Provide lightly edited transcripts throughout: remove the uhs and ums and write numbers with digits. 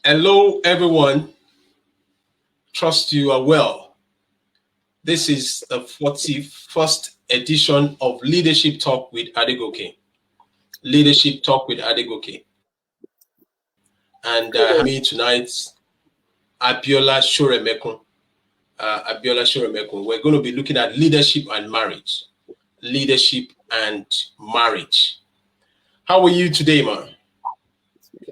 Hello, everyone. Trust you are well. This is the 41st edition of Leadership Talk with Adegoke. Leadership Talk with Adegoke. And me tonight, Abiola Shoremekun. Abiola Shoremekun. We're going to be looking at leadership and marriage. Leadership and marriage. How are you today, man?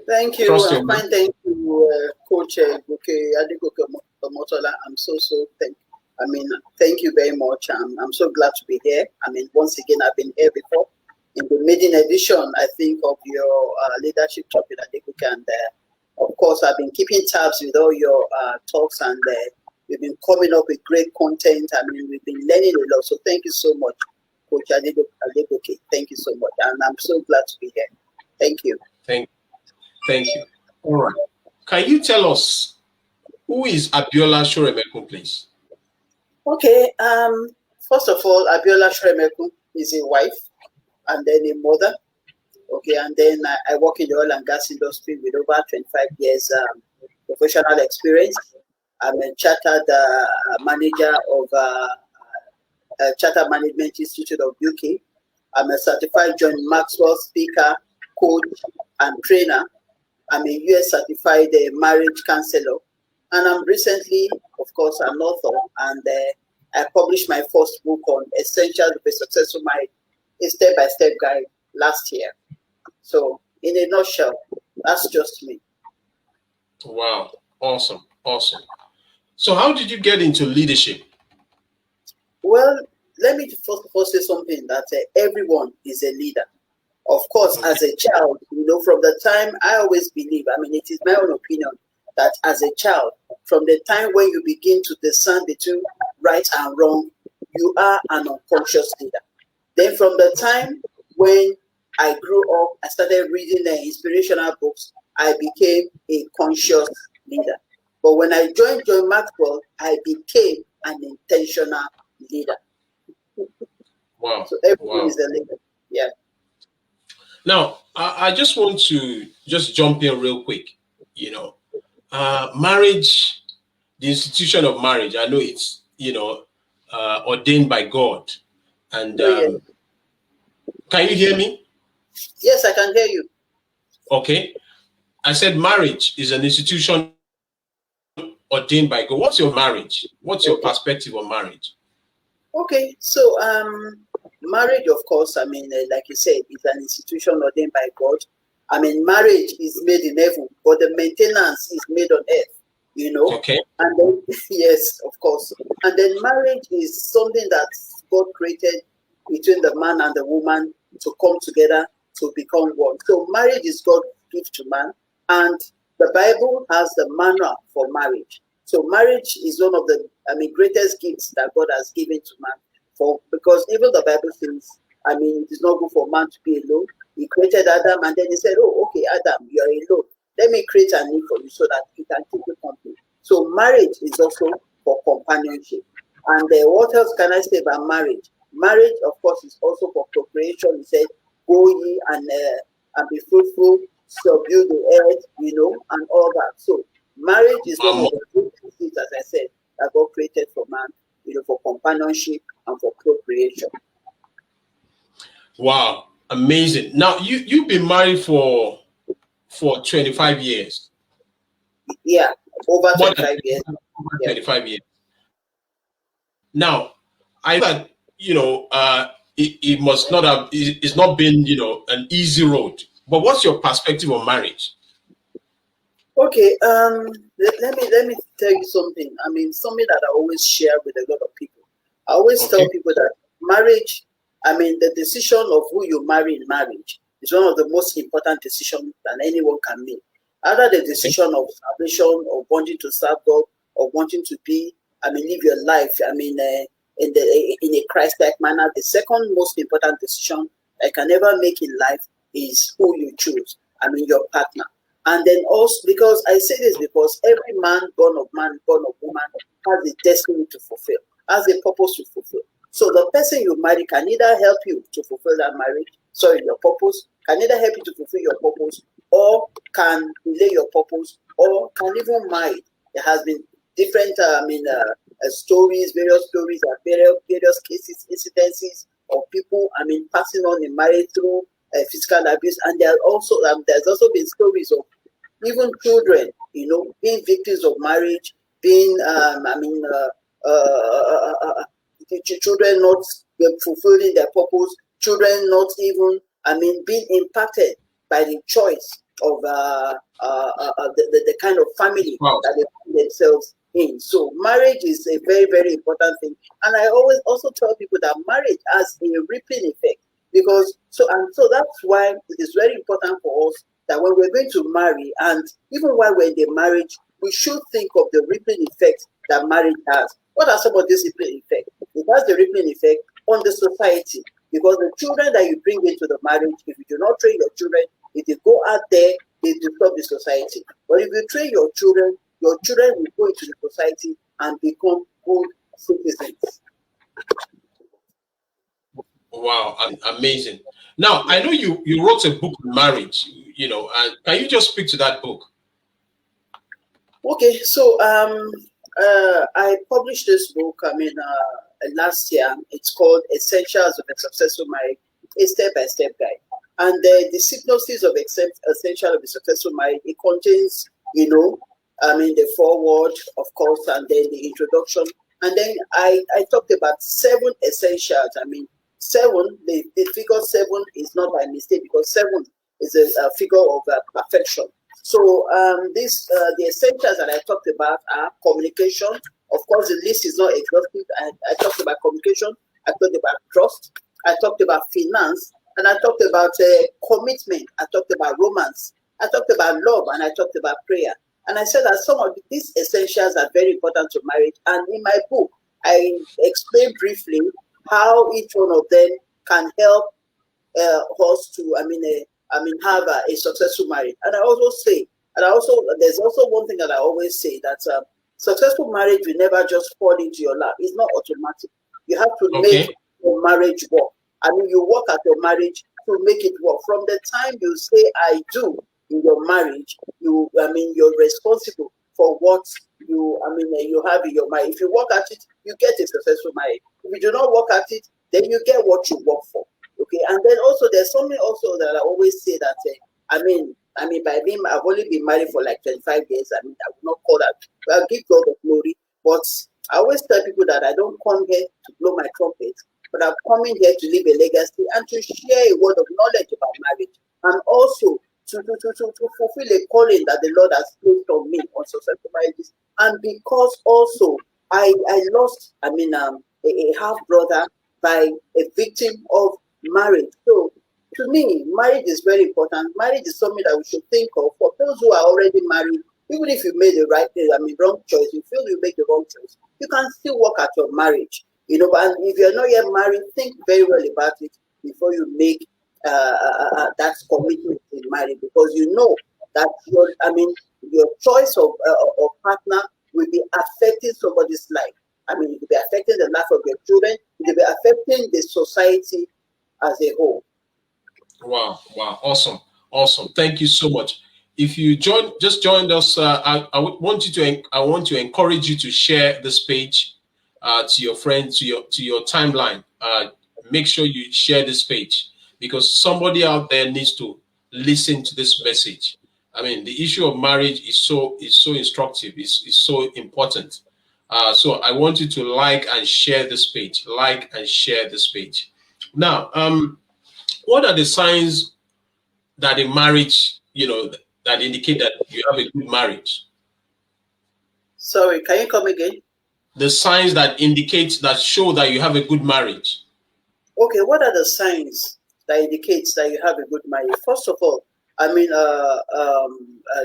Thank you. I'm fine. Thank you, Coach Adegoke Motola. I'm so thank you very much. I'm so glad to be here. Once again, I've been here before in the maiden edition, I think, of your leadership topic, Adegoke, and of course, I've been keeping tabs with all your talks, and we've been coming up with great content. We've been learning a lot. So thank you so much, Coach Adegoke. Thank you so much, and I'm so glad to be here. Thank you. Thank you. All right. Can you tell us who is Abiola Shoremekun, please? Okay. First of all, Abiola Shoremekun is a wife and then a mother. Okay, and then I work in the oil and gas industry with over 25 years professional experience. I'm a chartered manager of Chartered Management Institute of UK. I'm a certified John Maxwell speaker, coach, and trainer. I'm a US certified marriage counselor, and I'm recently, of course, an author, and I published my first book on Essentials of a Successful Marriage, a step-by-step guide last year. So, in a nutshell, that's just me. Wow, awesome. So, how did you get into leadership? Well, let me first of all say something that everyone is a leader. Of course, as a child, from the time I always believe, it is my own opinion that as a child, from the time when you begin to discern between right and wrong, you are an unconscious leader. Then from the time when I grew up, I started reading inspirational books, I became a conscious leader. But when I joined John Maxwell, I became an intentional leader. Wow. So everyone is a leader. Yeah. Now, I just want to jump in real quick. Marriage, the institution of marriage, I know it's, ordained by God. And Can you hear me? Yes, I can hear you. Okay. I said marriage is an institution ordained by God. What's your marriage? What's your perspective on marriage? Okay, so marriage, of course, like you said, is an institution ordained by God. Marriage is made in heaven, but the maintenance is made on earth, Okay. And then, yes, of course. And then marriage is something that God created between the man and the woman to come together to become one. So marriage is God's gift to man, and the Bible has the manual for marriage. So marriage is one of the greatest gifts that God has given to man. Because even the Bible says, it is not good for man to be alone. He created Adam, and then he said, "Oh, okay, Adam, you are alone. Let me create a need for you so that you can keep you company." So marriage is also for companionship. And what else can I say about marriage? Marriage, of course, is also for procreation. He said, "Go ye and be fruitful, subdue the earth," and all that. So marriage is one of the greatest things, as I said, that God created for man, for companionship and for procreation. Wow, amazing. Now you've been married for 25 years. Yeah, over 25 years. Over 25 years. Now, I thought, it must not have, it's not been, an easy road. But what's your perspective on marriage? Okay, let me tell you something. Something that I always share with a lot of people. I always tell people that marriage, the decision of who you marry in marriage is one of the most important decisions that anyone can make. Either the decision of salvation, or wanting to serve God, or wanting to be, live your life, in a Christ-like manner. The second most important decision I can ever make in life is who you choose. Your partner. And then also, because I say this because every man, born of woman, has a destiny to fulfill, has a purpose to fulfill. So the person you marry can either help you to fulfill that marriage, your purpose, can either help you to fulfill your purpose, or can delay your purpose, or can even marry. There has been different, stories, various stories, and various cases, incidences of people, passing on in marriage through physical abuse, and there's also been stories of even children, being victims of marriage, being, children not fulfilling their purpose, children not even, being impacted by the choice of the kind of family that they find themselves in. So marriage is a very, very important thing. And I always also tell people that marriage has a rippling effect, because so that's why it is very important for us that when we're going to marry, and even while we're in the marriage, we should think of the rippling effect that marriage has. What are some of these rippling effects? It has the rippling effect on the society, because the children that you bring into the marriage, if you do not train your children, if they go out there, they disturb the society. But if you train your children will go into the society and become good citizens. Wow, amazing. Now, I know you wrote a book on marriage, can you just speak to that book? Okay, so I published this book, last year. It's called Essentials of a Successful Marriage, a step-by-step guide. And the synopsis of Essential of a Successful Marriage, it contains, the foreword, of course, and then the introduction. And then I talked about 7 essentials. 7, the figure 7 is not by mistake, because 7 is a figure of perfection. So the essentials that I talked about are communication. Of course, the list is not exhaustive. I talked about communication. I talked about trust. I talked about finance. And I talked about commitment. I talked about romance. I talked about love. And I talked about prayer. And I said that some of these essentials are very important to marriage. And in my book, I explained briefly how each one of them can help us to, have a successful marriage. And I also say, there's also one thing that I always say, that successful marriage will never just fall into your lap. It's not automatic. You have to make your marriage work. You work at your marriage to make it work. From the time you say I do in your marriage, you're responsible for what you have in your marriage. If you work at it, you get a successful marriage. If you do not work at it, then you get what you work for. Okay, and then also there's something also that I always say that by being, I've only been married for like 25 years. I will not call that. I'll give God the glory, but I always tell people that I don't come here to blow my trumpet, but I'm coming here to leave a legacy and to share a word of knowledge about marriage, and also to fulfill a calling that the Lord has placed on me on successful marriages. And because also I lost a half brother by a victim of marriage. So to me, marriage is very important. Marriage is something that we should think of. For those who are already married, even if you made the wrong choice, you feel you make the wrong choice, you can still work at your marriage. And if you're not yet married, think very well about it before you make that commitment in marriage, because you know that your choice of partner will be affecting somebody's life. It will be affecting the life of your children. It will be affecting the society as a whole. Wow! Awesome! Thank you so much. If you just joined us, I want to encourage you to share this page to your friends, to your timeline. Make sure you share this page, because somebody out there needs to listen to this message. The issue of marriage is so instructive. It's so important. So I want you to like and share this page. Like and share this page. Now, what are the signs that a marriage, that indicate that you have a good marriage? Sorry, can you come again? The signs that show that you have a good marriage. Okay, what are the signs that indicates that you have a good marriage? First of all,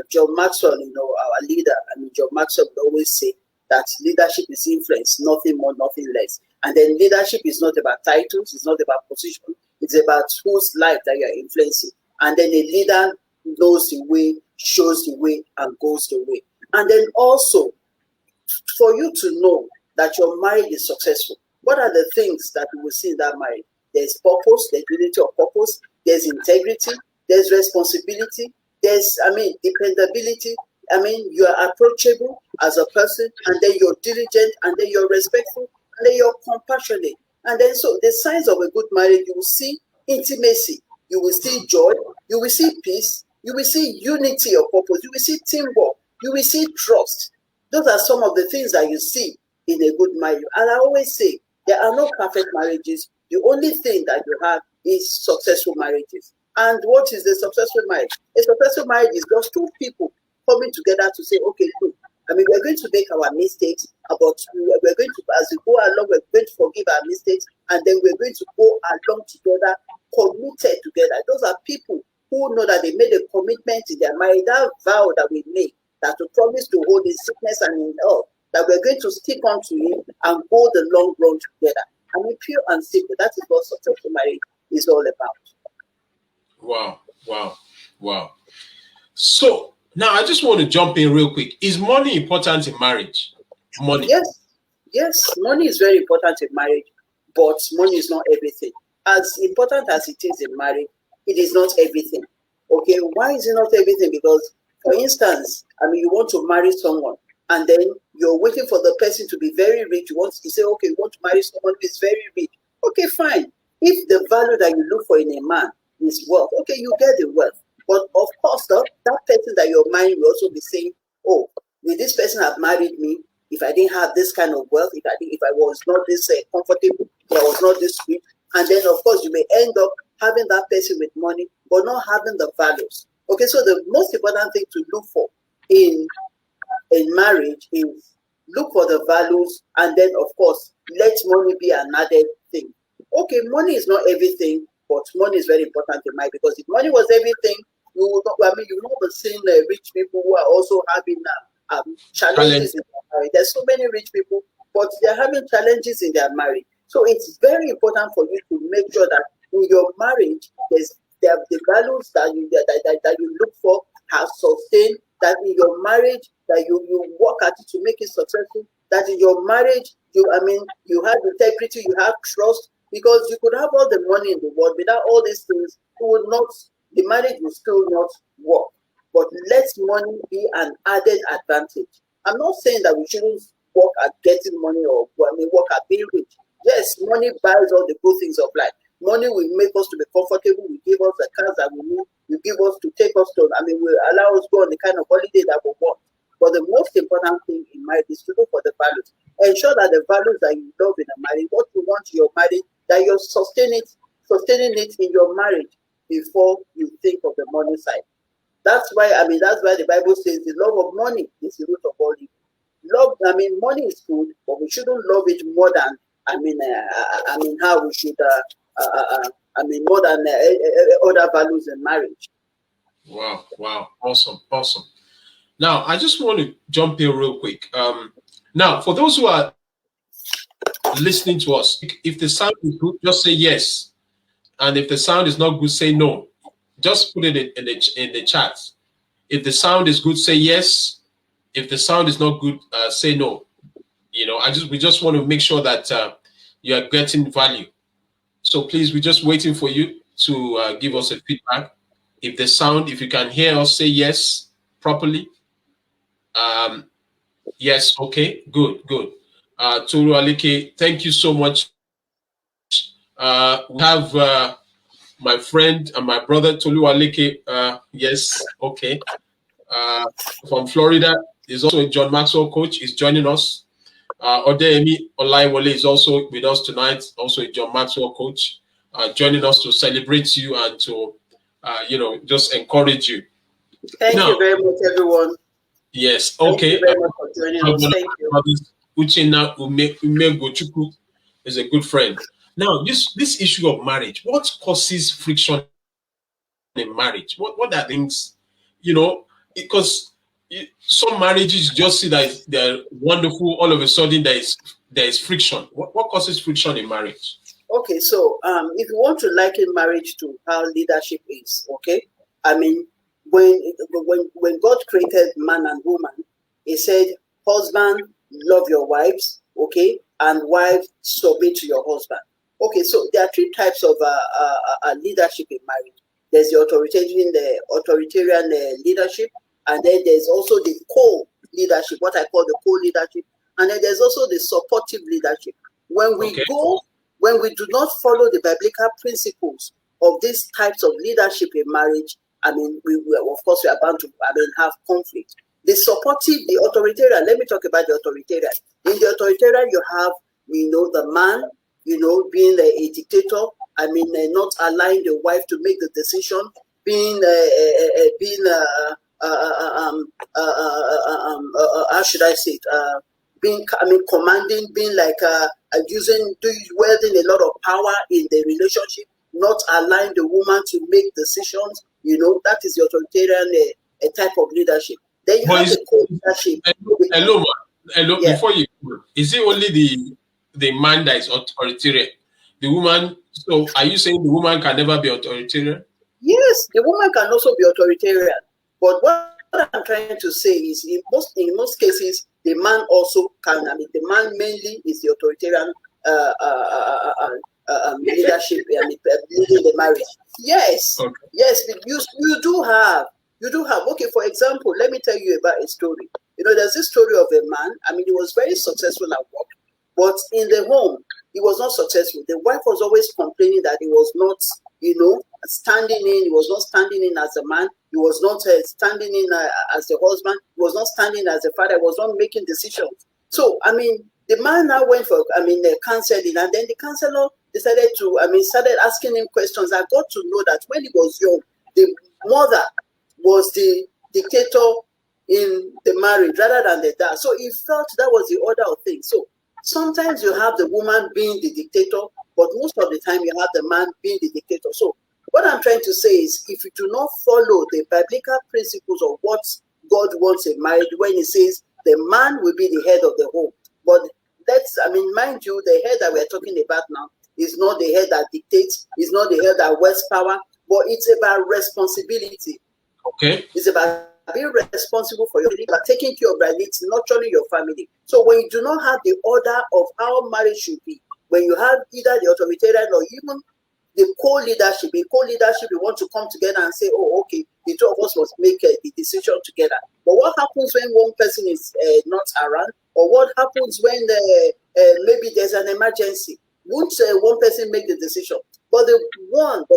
John Maxwell, our leader, John Maxwell would always say that leadership is influence, nothing more, nothing less. And then leadership is not about titles, it's not about position, it's about whose life that you are influencing. And then a leader knows the way, shows the way, and goes the way. And then also, for you to know that your marriage is successful, what are the things that you will see in that marriage? There's purpose, there's unity of purpose, there's integrity, there's responsibility, there's, dependability, I mean, you are approachable as a person, and then you're diligent, and then you're respectful, and then you're compassionate. And then so the signs of a good marriage, you will see intimacy, you will see joy, you will see peace, you will see unity of purpose, you will see teamwork, you will see trust. Those are some of the things that you see in a good marriage. And I always say, there are no perfect marriages. The only thing that you have is successful marriages. And what is the successful marriage? A successful marriage is just two people coming together to say, okay, look, I mean, we're going to make our mistakes, but we're going to, as we go along, we're going to forgive our mistakes, and then we're going to go along together, committed together. Those are people who know that they made a commitment in their marriage, that vow that we made, that to promise to hold in sickness and in health, that we're going to stick on to him and go the long run together. I mean, pure and simple. That is what successful marriage is all about. Wow, wow, wow. So now I just want to jump in real quick. Is money important in marriage? Money. Yes, money is very important in marriage, but money is not everything. As important as it is in marriage, it is not everything. Okay, why is it not everything? Because, for instance, I mean, you want to marry someone, and then you're waiting for the person to be very rich. You say, okay, you want to marry someone who is very rich. Okay, fine. If the value that you look for in a man is wealth, okay, you get the wealth. But of course, that person that you're marrying will also be saying, oh, will this person have married me if I didn't have this kind of wealth, if I was not this comfortable, if I was not this rich? And then, of course, you may end up having that person with money, but not having the values. Okay, so the most important thing to look for in marriage is look for the values, and then, of course, let money be an added thing. Okay, money is not everything, but money is very important in marriage, because if money was everything, you know the same rich people who are also having challenges in their marriage. There's so many rich people, but they're having challenges in their marriage. So it's very important for you to make sure that in your marriage, the values that you look for are sustained, that in your marriage, that you work at it to make it successful, that in your marriage, you have integrity, you have trust, because you could have all the money in the world, without all these things, the marriage will still not work. But let money be an added advantage. I'm not saying that we shouldn't work at getting money or work at being rich. Yes, money buys all the good things of life. Money will make us to be comfortable, will give us the cars that we need, will give us to take us to, will allow us to go on the kind of holiday that we want. But the most important thing in marriage is to look for the values. Ensure that the values that you love in a marriage, what you want in your marriage, that you're sustaining it in your marriage before you think of the money side. That's why the Bible says the love of money is the root of all evil. Love, money is good, but we shouldn't love it more than how we should more than other values in marriage. Wow, awesome. Now I just want to jump in real quick. Now for those who are listening to us, if the sound is good, just say yes, and if the sound is not good, say no. Just put it in the chat. If the sound is good, say yes. If the sound is not good, say no. We just want to make sure that you are getting value. So please, we're just waiting for you to give us a feedback. If you can hear us, say yes properly. Yes, okay, good. Tolu Alike, thank you so much. We have my friend and my brother Tolu Alike. Yes, okay. From Florida, is also a John Maxwell coach. He's joining us. Odeyemi Olaiwole is also with us tonight, also a John Maxwell coach, joining us to celebrate you and to, just encourage you. Thank you very much, everyone. Yes, okay. Thank you very much for joining us. Thank you. Uchenna Umegochukwu is a good friend. Now, this issue of marriage, what causes friction in marriage? What are things, because some marriages just see that they're wonderful, all of a sudden there is friction. What causes friction in marriage? Okay, so if you want to liken marriage to how leadership is, okay, when God created man and woman, he said, husband, love your wives, okay, and wives, submit to your husband. Okay, so there are three types of leadership in marriage. There's the authoritarian leadership, And then there's also the co-leadership, what I call the co-leadership. And then there's also the supportive leadership. When we do not follow the biblical principles of these types of leadership in marriage, I mean, we of course, we are bound to have conflict. The supportive, the authoritarian, let me talk about the authoritarian. In the authoritarian, you have, the man, being a dictator, not allowing the wife to make the decision, being how should I say it? Commanding, being like wielding a lot of power in the relationship, not allowing the woman to make decisions. That is the authoritarian type of leadership. Then you have the co-leadership. Hello, Yeah. Before you, is it only the man that is authoritarian? The woman. So, are you saying the woman can never be authoritarian? Yes, the woman can also be authoritarian. But what I'm trying to say is, in most cases, the man also can. The man mainly is the authoritarian leadership, leading the marriage. Yes, okay. Yes, but you do have. Okay, for example, let me tell you about a story. There's this story of a man. He was very successful at work, but in the home, he was not successful. The wife was always complaining that he was not, standing in. He was not standing in as a man. He was not standing in as a husband. He was not standing as a father. He was not making decisions. So, the man now went for, counseling, and then the counselor decided to, started asking him questions. I got to know that when he was young, the mother was the dictator in the marriage rather than the dad. So he felt that was the order of things. So sometimes you have the woman being the dictator, but most of the time you have the man being the dictator. So what I'm trying to say is, if you do not follow the biblical principles of what God wants in marriage, when he says the man will be the head of the home, but that's, mind you, the head that we're talking about now is not the head that dictates, is not the head that wields power, but it's about responsibility. Okay. It's about being responsible for your family, about taking care of your needs, nurturing your family. So when you do not have the order of how marriage should be, when you have either the authoritarian or even the co-leadership, in co-leadership, you want to come together and say, oh, okay, the two of us must make the decision together. But what happens when one person is not around? Or what happens when maybe there's an emergency? Won't one person make the decision? But the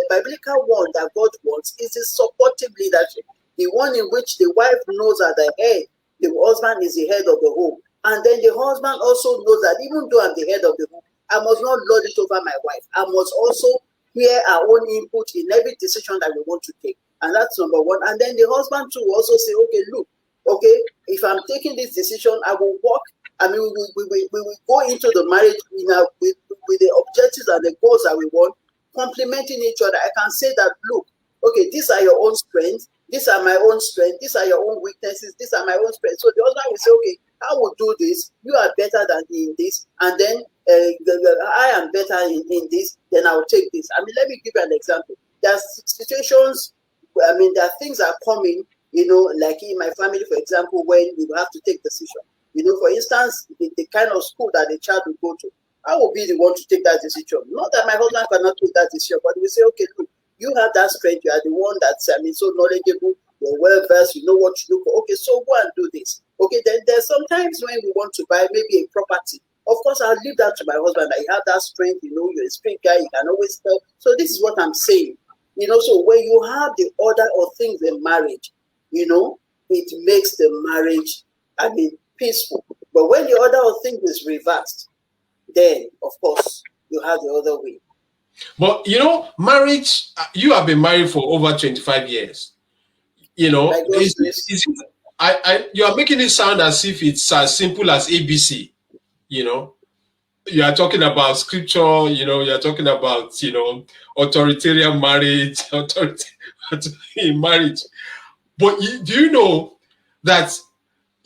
biblical one that God wants is a supportive leadership. The one in which the wife knows at the head, the husband is the head of the home. And then the husband also knows that even though I'm the head of the home, I must not lord it over my wife. I must also hear our own input in every decision that we want to take. And that's number one. And then the husband too will also say, okay, look, okay, if I'm taking this decision, I will work. We will go into the marriage with the objectives and the goals that we want, complementing each other. I can say that, look, okay, these are your own strengths, these are my own strengths, these are your own weaknesses, these are my own strengths. So the husband will say, okay, I will do this, you are better than in this, and then I am better in this, then I will take this. Let me give you an example. There are situations, there are things that are coming, like in my family, for example, when we have to take decision. For instance, the kind of school that the child will go to, I will be the one to take that decision. Not that my husband cannot take that decision, but we say, okay, look, you have that strength. You are the one that's so knowledgeable. You're well versed. You know what to look for. Okay, so go and do this. Okay, then there's sometimes when we want to buy maybe a property. Of course, I'll leave that to my husband. That you have that strength. You're a strength guy. You can always tell. So this is what I'm saying. So when you have the order of things in marriage, it makes the marriage, peaceful. But when the order of things is reversed, then of course you have the other way. But marriage, you have been married for over 25 years. You are making it sound as if it's as simple as ABC. You are talking about scripture, you are talking about, authoritarian marriage, in marriage. But do you know that,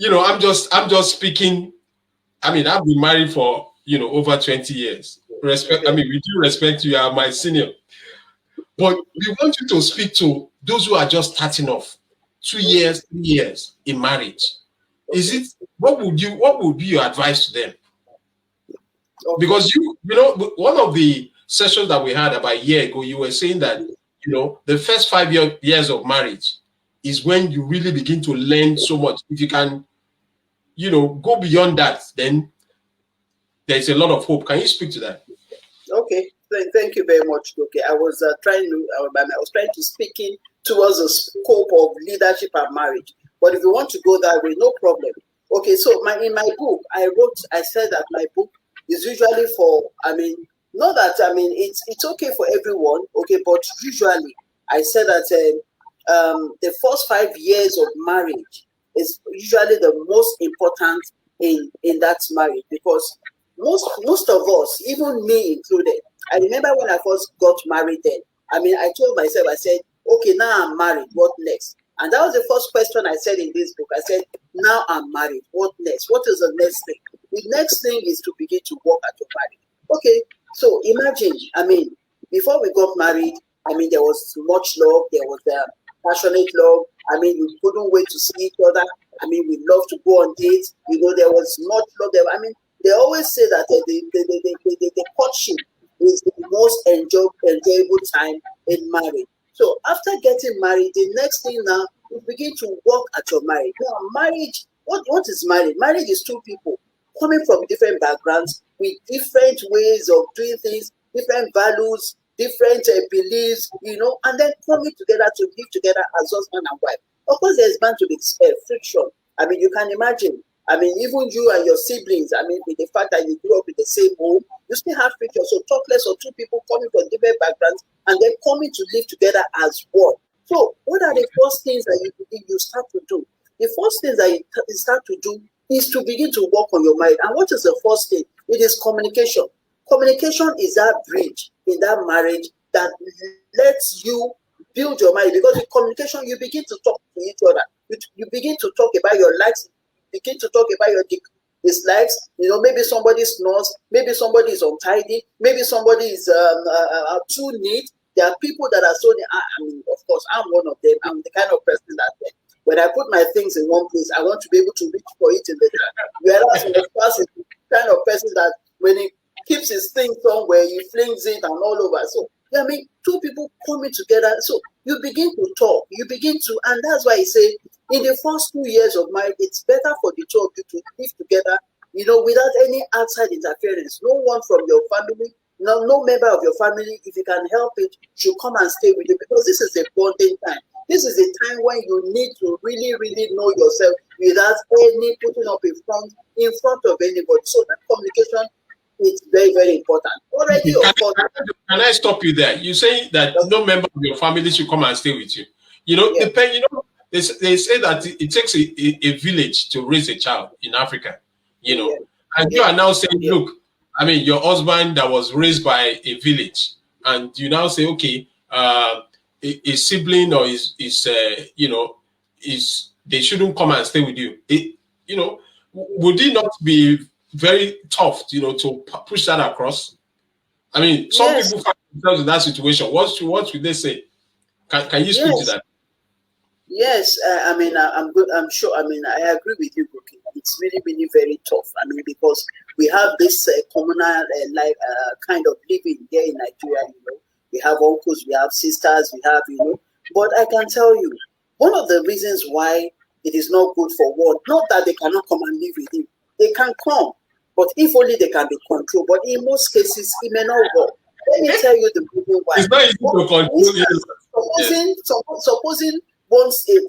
I'm just speaking. I've been married for, over 20 years. We do respect you, are my senior. But we want you to speak to those who are just starting off, 2 years, 3 years in marriage. What would be your advice to them? Because one of the sessions that we had about a year ago, you were saying that, the first 5 years of marriage, is when you really begin to learn so much. If you can, go beyond that, then there's a lot of hope. Can you speak to that? Okay, thank you very much. Okay, I was trying to speak in towards the scope of leadership and marriage. But if you want to go that way, no problem. Okay, so in my book, I said that my book is usually for, not that, it's okay for everyone, okay, but usually I said that the first 5 years of marriage is usually the most important in that marriage, because most of us, even me included, I remember when I first got married then, I told myself, I said, okay, now I'm married, what next? And that was the first question I said in this book. I said, now I'm married, what next? What is the next thing? The next thing is to begin to work at your marriage. Okay, so imagine, before we got married, there was much love, there was passionate love. We couldn't wait to see each other. We love to go on dates. There was much love there. They always say that the courtship is the most enjoyable time in marriage. So after getting married, the next thing now, you begin to work at your marriage. Now, marriage, what is marriage? Marriage is two people coming from different backgrounds with different ways of doing things, different values, different beliefs, and then coming together to live together as husband and wife. Of course, there's bound to be friction. You can imagine. Even you and your siblings, with the fact that you grew up in the same home, you still have friction. So talk less of two people coming from different backgrounds and then coming to live together as one. So what are the first things that you start to do? The first things that you start to do is to begin to work on your marriage. And what is the first thing? It is communication. Communication is that bridge in that marriage that lets you build your marriage. Because with communication, you begin to talk to each other. You begin to talk about your likes, begin to talk about your dislikes. Maybe somebody snores, maybe somebody is untidy, maybe somebody is too neat. There are people that are so, of course, I'm one of them. I'm the kind of person that when I put my things in one place, I want to be able to reach for it in the whereas the person is the kind of person that when he keeps his thing somewhere, he flings it and all over. So, two people coming together. So you begin to talk, and that's why I say, in the first 2 years of marriage, it's better for the two of you to live together, without any outside interference. No one from your family, no member of your family, if you can help it, should come and stay with you, because this is a bonding time. This is a time when you need to really, really know yourself without any putting up in front of anybody. So that communication is very, very important. Already, of course. Can I stop you there? You say that no member of your family should come and stay with you. They say that it takes a village to raise a child in Africa, and you are now saying, look, your husband that was raised by a village, and you now say, okay, a sibling or they shouldn't come and stay with you. Would it not be very tough, to push that across? Some people find themselves in that situation. What would they say? Can you speak to that? Yes, I'm good. I'm sure. I agree with you, Brookie. It's really, really very tough. Because we have this communal kind of living here in Nigeria. We have uncles, we have sisters, we have, But I can tell you, one of the reasons why it is not good for one, not that they cannot come and live with you. They can come, but if only they can be controlled. But in most cases, it may not work. Let me tell you the reason why. It's not easy to control. Supposing once the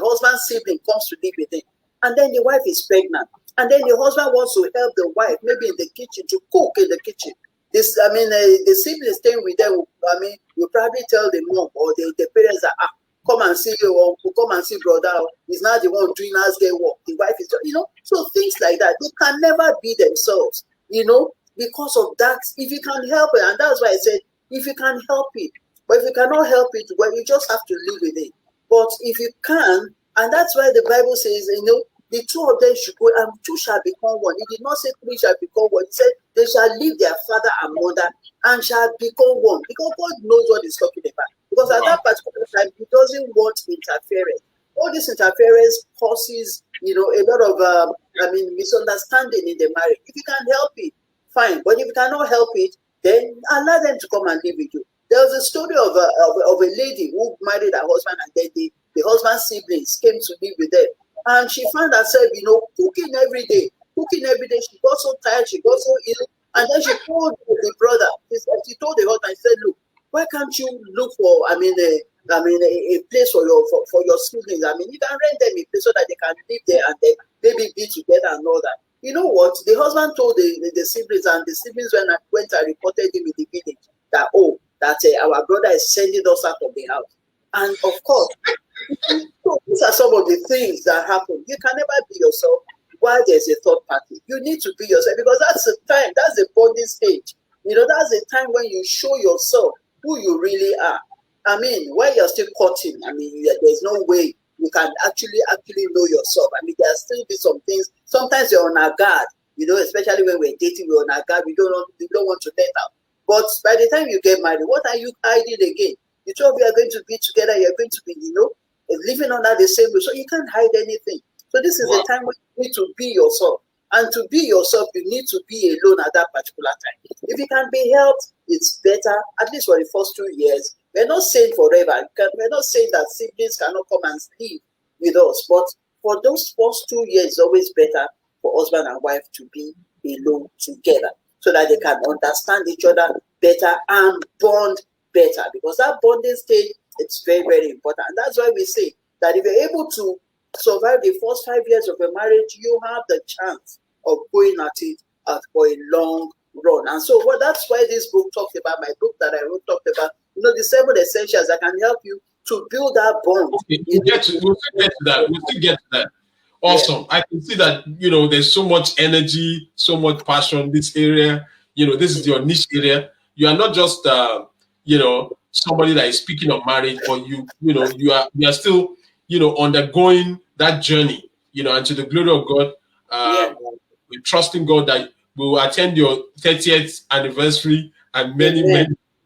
husband's sibling comes to live with him, and then the wife is pregnant, and then the husband wants to help the wife, maybe in the kitchen, to cook in the kitchen. The sibling staying with them, you probably tell the mom or the parents that, come and see you, or come and see brother. He's not the one doing house day work. The wife is, so things like that. They can never be themselves, because of that. If you can help it, and that's why I said, if you can help it, but if you cannot help it, well, you just have to live with it. But if you can, and that's why the Bible says, the two of them should go, and two shall become one. It did not say three shall become one. It said they shall leave their father and mother and shall become one. Because God knows what he's talking about. Because at that particular time, he doesn't want interference. All this interference causes, a lot of, misunderstanding in the marriage. If you can help it, fine. But if you cannot help it, then allow them to come and live with you. There was a story of a lady who married her husband, and then the husband's siblings came to live with them. And she found herself, cooking every day. She got so tired, she got so ill. And then she told the brother, she told the husband, she said, look, why can't you look for, a place for your siblings? You can rent them a place so that they can live there and then maybe be together and all that. You know what? The husband told the siblings, and the siblings went and reported him in the village that, our brother is sending us out of the house. And of course, so these are some of the things that happen. You can never be yourself while there's a third party. You need to be yourself, because that's the time, that's the bonding stage. That's the time when you show yourself who you really are. While you're still courting, there's no way you can actually know yourself. There'll still be some things. Sometimes you're on our guard, especially when we're dating, we're on our guard. We don't want to let out. But by the time you get married, what are you hiding again? The two of you are going to be together. You're going to be, living under the same roof. So you can't hide anything. So this is the time when you need to be yourself. And to be yourself, you need to be alone at that particular time. If you can be helped, it's better, at least for the first 2 years. We're not saying forever. We're not saying that siblings cannot come and live with us. But for those first 2 years, it's always better for husband and wife to be alone together, so that they can understand each other better and bond better. Because that bonding stage, it's very, very important. And that's why we say that if you're able to survive the first 5 years of a marriage, you have the chance of going at it for a long run. And so that's why this book talked about, my book that I wrote talked about, the 7 essentials that can help you to build that bond. Okay, we'll still get to that. Awesome. Yeah. I can see that, there's so much energy, so much passion in this area. This is your niche area. You are not just, somebody that is speaking of marriage, but you are still, undergoing that journey, and to the glory of God. We're trusting God that we will attend your 30th anniversary and many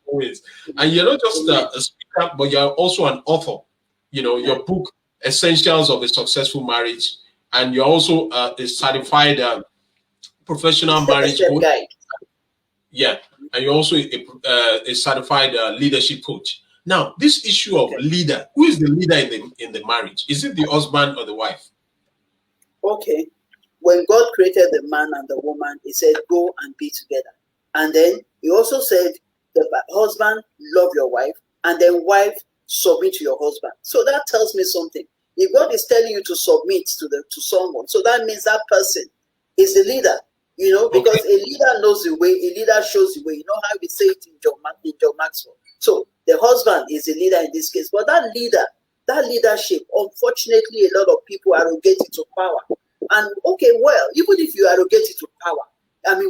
ways. And you're not just a speaker, but you're also an author. Your book, Essentials of a Successful Marriage, and you're also a certified professional marriage coach. Yeah, and you're also a certified leadership coach. Now, this issue of leader, who is the leader in the marriage? Is it the husband or the wife? Okay. When God created the man and the woman, he said, go and be together. And then he also said, the husband, love your wife, and then wife, submit to your husband. So that tells me something. If God is telling you to submit to someone, so that means that person is the leader, because a leader knows the way, a leader shows the way. You know how we say it in John Maxwell. So the husband is the leader in this case, but that leadership, unfortunately, a lot of people arrogate it to power. And even if you arrogate it to power,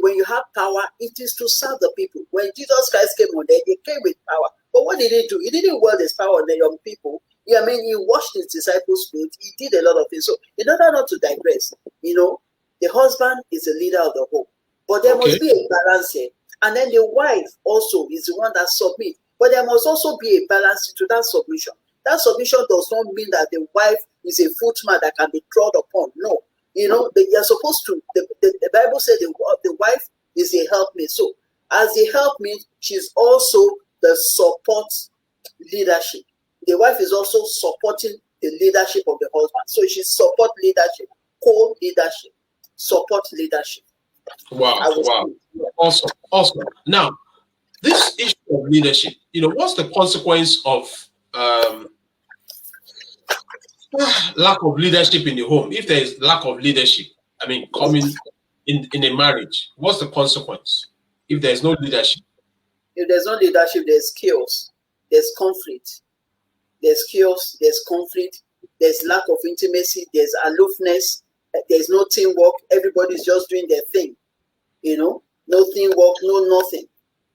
when you have power, it is to serve the people. When Jesus Christ came on earth, he came with power. But what did he do? He didn't wield his power on the young people. He washed his disciples' feet. He did a lot of things. So in order not to digress, the husband is the leader of the home. But there must be a balance here. And then the wife also is the one that submits. But there must also be a balance to that submission. That submission does not mean that the wife is a footman that can be trod upon. No. You're supposed to, the Bible said the wife is a helpmate. So as a helpmate, she's also the support leadership. The wife is also supporting the leadership of the husband. So she's support leadership, co-leadership, support leadership. Wow. Awesome. Now, this issue of leadership, what's the consequence of lack of leadership in the home? If there is lack of leadership, coming in a marriage, what's the consequence if there's no leadership? If there's no leadership, there's chaos, there's conflict. There's chaos, there's conflict, there's lack of intimacy, there's aloofness, there's no teamwork, everybody's just doing their thing. No teamwork, no nothing.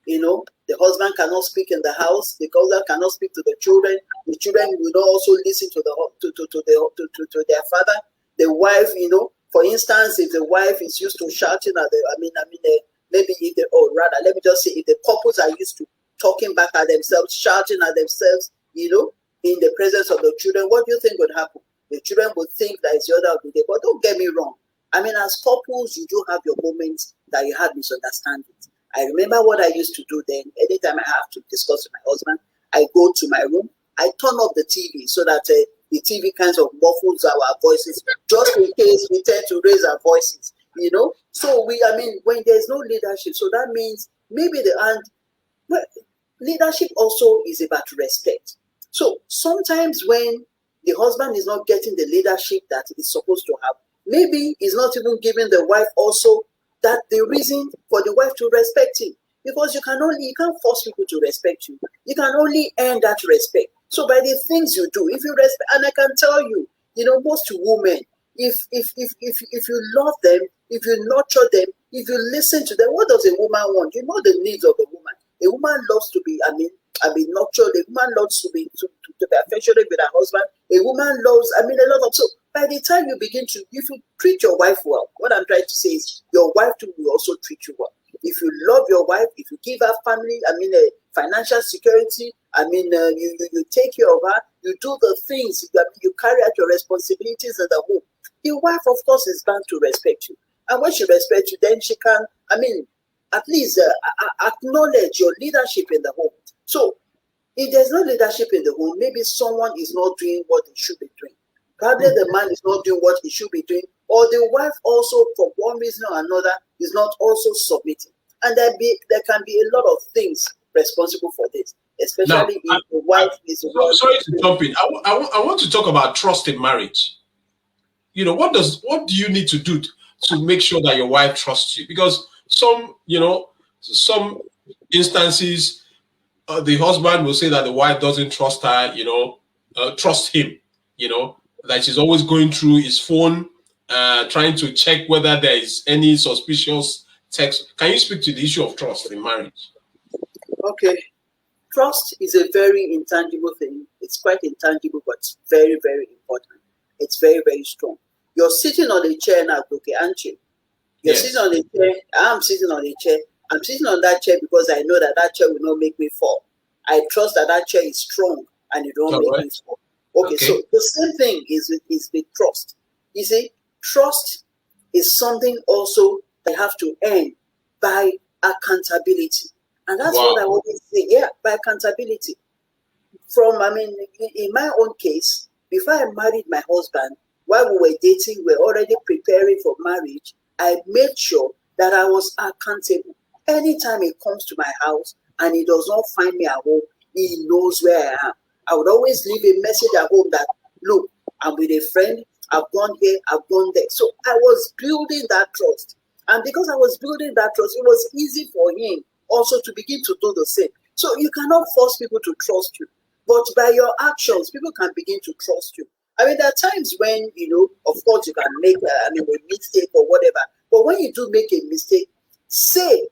The husband cannot speak in the house, the husband cannot speak to the children will not also listen to their father. The wife, for instance, if the wife is used to shouting at if the couples are used to talking back at themselves, shouting at themselves, in the presence of the children, what do you think would happen? The children would think that it's the order of the day. But don't get me wrong. As couples, you do have your moments that you have misunderstandings. I remember what I used to do then. Anytime I have to discuss with my husband, I go to my room, I turn off the TV so that the TV kind of muffles our voices, just in case we tend to raise our voices, So when there's no leadership, so that means maybe leadership also is about respect. So sometimes when the husband is not getting the leadership that he's supposed to have, maybe he's not even giving the wife also that the reason for the wife to respect him. Because you can't force people to respect you. You can only earn that respect. So by the things you do, if you respect, and I can tell you, most women, if you love them, if you nurture them, if you listen to them, what does a woman want? You know the needs of a woman. A woman loves to be, nurtured. A woman loves to be affectionate with her husband. A woman loves, a lot of. So by the time you begin to, if you treat your wife well, what I'm trying to say is your wife too will also treat you well. If you love your wife, if you give her family, financial security, you take care of her, you do the things, you carry out your responsibilities in the home. The wife, of course, is bound to respect you. And when she respects you, then she can, at least acknowledge your leadership in the home. So if there's no leadership in the home, maybe someone is not doing what he should be doing. Probably the man is not doing what he should be doing, or the wife also, for one reason or another, is not also submitting. And there can be a lot of things responsible for this, especially if the wife is. Sorry to jump in. I want to talk about trust in marriage. What do you need to do to make sure that your wife trusts you? Because some instances, the husband will say that the wife doesn't trust her, trust him, that she's always going through his phone, trying to check whether there is any suspicious text. Can you speak to the issue of trust in marriage? Okay. Trust is a very intangible thing. It's quite intangible, but it's very, very important. It's very, very strong. You're sitting on a chair now, okay, aren't you? You're sitting on a chair. I'm sitting on a chair. I'm sitting on that chair because I know that chair will not make me fall. I trust that chair is strong and it won't make me fall. Okay, so the same thing is with trust. You see, trust is something also they have to earn by accountability. And that's what I always say. Yeah, by accountability. In my own case, before I married my husband, while we were dating, we were already preparing for marriage, I made sure that I was accountable. Anytime he comes to my house and he does not find me at home, he knows where I am. I would always leave a message at home that, look, I'm with a friend, I've gone here, I've gone there. So I was building that trust. And because I was building that trust, it was easy for him also to begin to do the same. So you cannot force people to trust you. But by your actions, people can begin to trust you. There are times when, of course, you can make a mistake or whatever. But when you do make a mistake, say,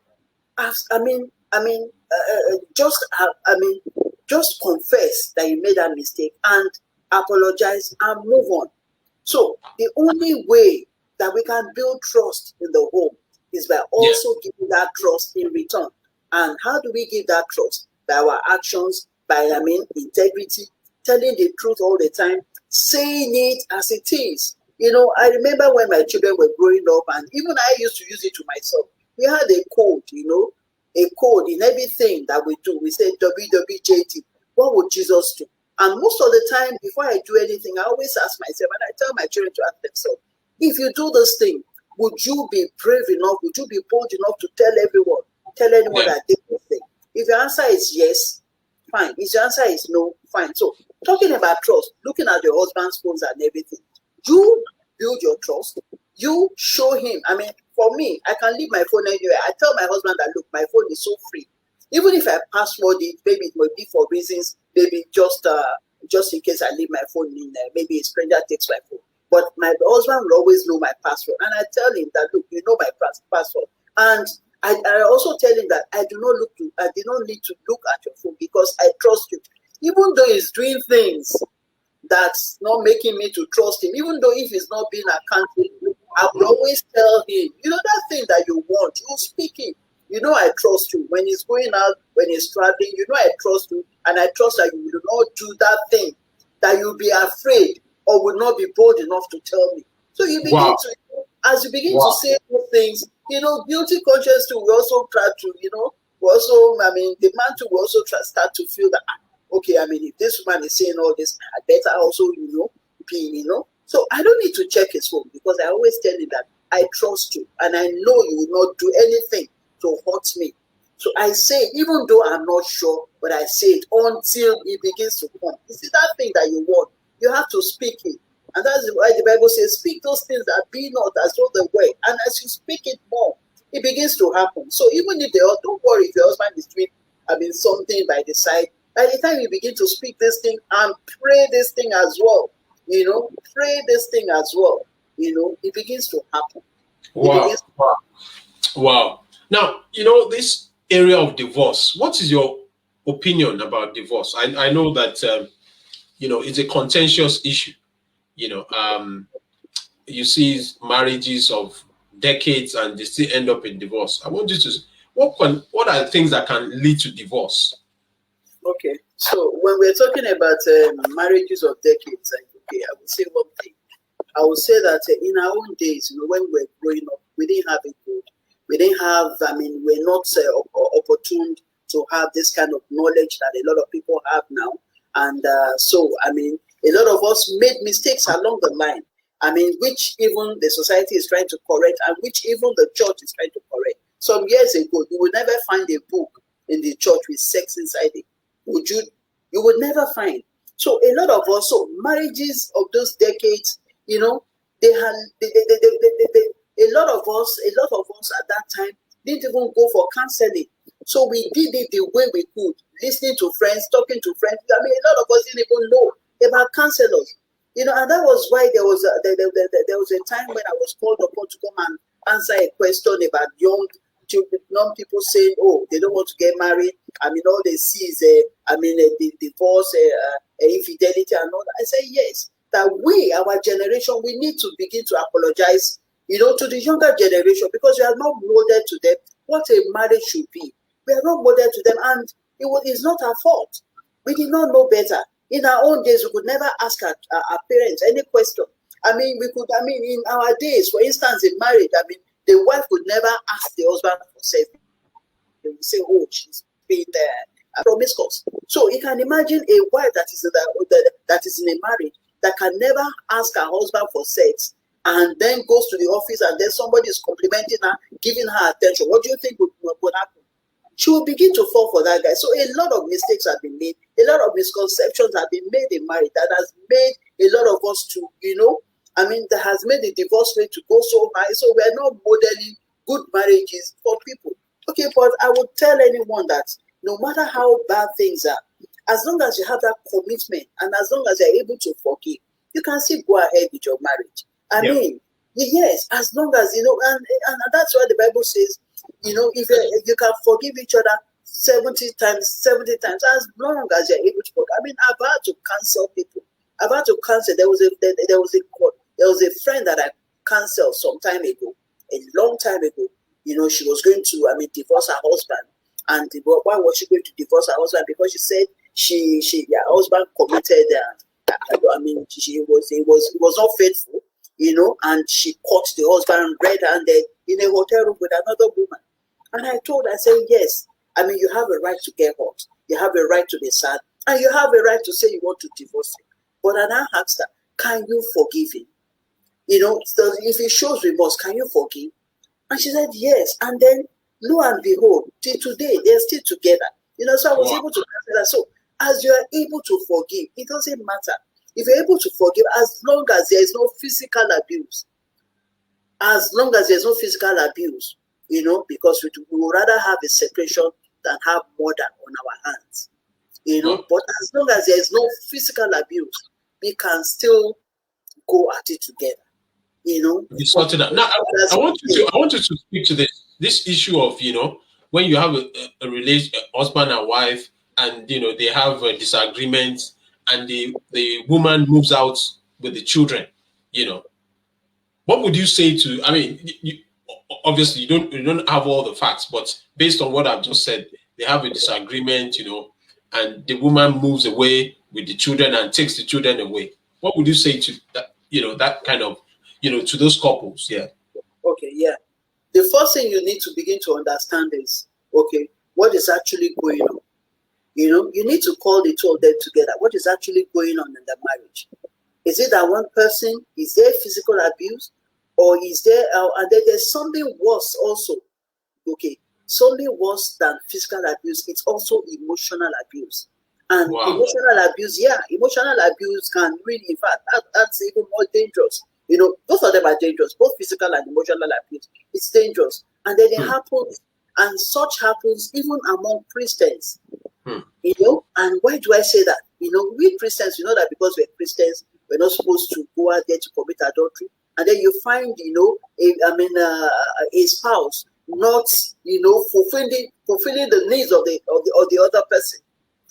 just confess that you made that mistake and apologize and move on. So the only way that we can build trust in the home is by also giving that trust in return. And how do we give that trust? By our actions, by integrity, telling the truth all the time, saying it as it is. I remember when my children were growing up, and even I used to use it to myself. We had a code, a code in everything that we do. We say WWJD. What would Jesus do? And most of the time, before I do anything, I always ask myself, and I tell my children to ask themselves, if you do this thing, would you be brave enough? Would you be bold enough to tell anyone that did this thing? If your answer is yes, fine. If your answer is no, fine. So talking about trust, looking at your husband's phones and everything, you build your trust. You show him. For me, I can leave my phone anywhere. I tell my husband that, look, my phone is so free. Even if I password it, maybe it might be for reasons, maybe just in case I leave my phone in there, maybe a stranger takes my phone. But my husband will always know my password. And I tell him that, look, you know my password. And I also tell him that I do not need to look at your phone because I trust you. Even though he's doing things that's not making me to trust him, even though if he's not being accountable, I will always tell him, that thing that you want, you speak it. I trust you. When he's going out, when he's traveling, I trust you. And I trust that you will not do that thing that you'll be afraid or will not be bold enough to tell me. So you begin to, as you begin to say those things, guilty conscience too. We also try to, we also, the man too will also start to feel that, okay, if this woman is saying all this, I better also, be, So I don't need to check his phone, because I always tell him that I trust you and I know you will not do anything to hurt me. So I say, even though I'm not sure, but I say it until it begins to come. You see, that thing that you want, you have to speak it. And that's why the Bible says, speak those things that be not as though they were. And as you speak it more, it begins to happen. So even if don't worry if your husband is doing, something by the side, by the time you begin to speak this thing and pray this thing as well, pray this thing as well, it begins to happen. Wow. Wow. Now, this area of divorce, what is your opinion about divorce? I know that, it's a contentious issue. You see marriages of decades and they still end up in divorce. I want you to, what are the things that can lead to divorce? Okay, so when we're talking about marriages of decades, okay, I would say one thing. I would say that in our own days, when we were growing up, we didn't have it good. We didn't have, we're not opportune to have this kind of knowledge that a lot of people have now. And so, a lot of us made mistakes along the line, which even the society is trying to correct, and which even the church is trying to correct. Some years ago, you would never find a book in the church with sex inside it. Would you? You would never find. So a lot of us, marriages of those decades, they had, a lot of us at that time didn't even go for counseling. So we did it the way we could, listening to friends, talking to friends. A lot of us didn't even know about counselors, and that was why there was a time when I was called upon to come and answer a question about young people saying, oh, they don't want to get married. All they see is the divorce, infidelity, and all that. I say yes, that our generation, we need to begin to apologize, to the younger generation, because we are not molded to them what a marriage should be. We are not molded to them, and it's not our fault. We did not know better. In our own days, we could never ask our parents any question. We could, in our days, for instance, in marriage, the wife would never ask the husband for sex. They would say, oh, she's been promiscuous. So you can imagine a wife that is in a marriage that can never ask her husband for sex, and then goes to the office, and then somebody is complimenting her, giving her attention. What do you think would happen? She will begin to fall for that guy. So a lot of mistakes have been made. A lot of misconceptions have been made in marriage that has made a lot of us to, that has made the divorce rate to go so high. So we are not modeling good marriages for people. Okay, but I would tell anyone that no matter how bad things are, as long as you have that commitment and as long as you're able to forgive, you can still go ahead with your marriage. Yes, as long as, and that's why the Bible says, if you can forgive each other 70 times, as long as you're able to forgive. I've had to cancel people. I've had to cancel. There was a friend that I canceled some time ago, a long time ago. She was going to, divorce her husband. And why was she going to divorce her husband? Because she said her husband committed, he was not faithful, and she caught the husband red-handed in a hotel room with another woman. And I said, yes, you have a right to get hurt. You have a right to be sad. And you have a right to say you want to divorce him. But I asked her, can you forgive him? So if he shows remorse, can you forgive? And she said, yes. And then, lo and behold, till today, they're still together. So I was able to answer that. So as you are able to forgive, it doesn't matter. If you're able to forgive, as long as there is no physical abuse, because we would rather have a separation than have murder on our hands. But as long as there is no physical abuse, we can still go at it together. We sorted out. Now, I want you to speak to this issue of, when you have a relation, husband and wife, and they have a disagreement, and the woman moves out with the children. What would you say to? Obviously, you don't have all the facts, but based on what I've just said, they have a disagreement, and the woman moves away with the children and takes the children away. What would you say to that? That kind of, to those couples? Yeah. Okay. Yeah. the first thing you need to begin to understand is, okay, what is actually going on? You need to call the two of them together. What is actually going on in the marriage? Is it that one person, is there physical abuse? Or is there, and then there's something worse also, okay? Something worse than physical abuse, it's also emotional abuse. And emotional abuse can really, in fact, that's even more dangerous. Both of them are dangerous, both physical and emotional abuse. It's dangerous. And then it happens, and such happens even among Christians. And why do I say that? We Christians, that because we're Christians, we're not supposed to go out there to commit adultery. And then you find, a spouse not, fulfilling the needs of the other person,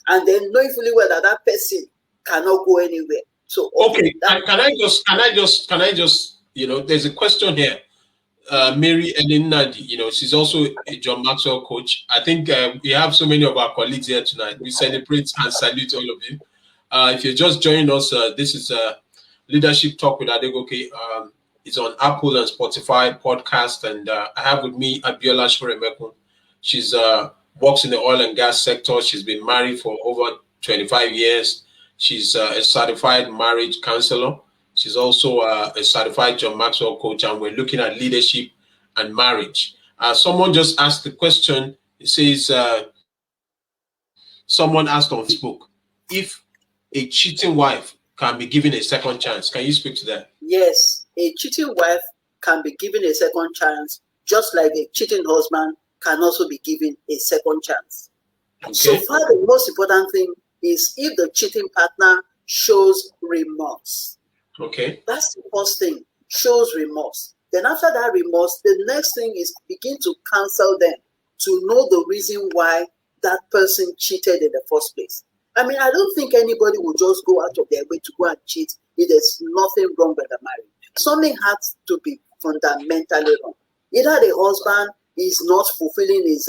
and then knowing fully well that person cannot go anywhere. So okay, can I just, there's a question here. Mary Ellen Nadi, she's also a John Maxwell coach. I think we have so many of our colleagues here tonight. We celebrate and salute all of you. If you're just joining us, this is Leadership Talk with Adegoke. It's on Apple and Spotify podcast, and I have with me Abiola Shoremekun. She's works in the oil and gas sector. She's been married for over 25 years. She's a certified marriage counselor. She's also a certified John Maxwell coach, and we're looking at leadership and marriage. Someone just asked the question. It says, someone asked on Facebook, if a cheating wife can be given a second chance. Can you speak to that? Yes, a cheating wife can be given a second chance, just like a cheating husband can also be given a second chance. Okay. So far, the most important thing is if the cheating partner shows remorse. Okay. That's the first thing, shows remorse. Then after that remorse, the next thing is begin to counsel them to know the reason why that person cheated in the first place. I don't think anybody will just go out of their way to go and cheat if there's nothing wrong with the marriage. Something has to be fundamentally wrong. Either the husband is not fulfilling his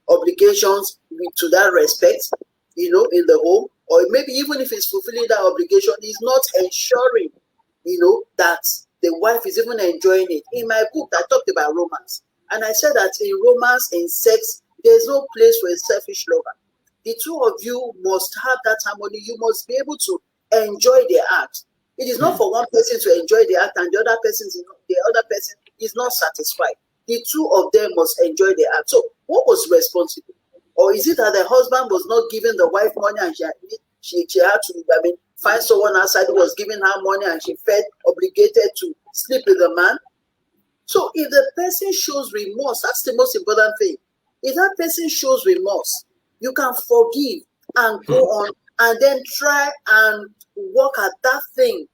obligations to that respect, in the home, or maybe even if he's fulfilling that obligation, he's not ensuring, that the wife is even enjoying it. In my book, I talked about romance, and I said that in romance, in sex, there's no place for a selfish lover. The two of you must have that harmony. You must be able to enjoy the act. It is not for one person to enjoy the act and the other person is not satisfied. The two of them must enjoy the act. So, what was responsible? Or is it that the husband was not giving the wife money and she had to find someone outside who was giving her money and she felt obligated to sleep with the man? So if the person shows remorse, that's the most important thing. If that person shows remorse, you can forgive and go on and then try and work at that thing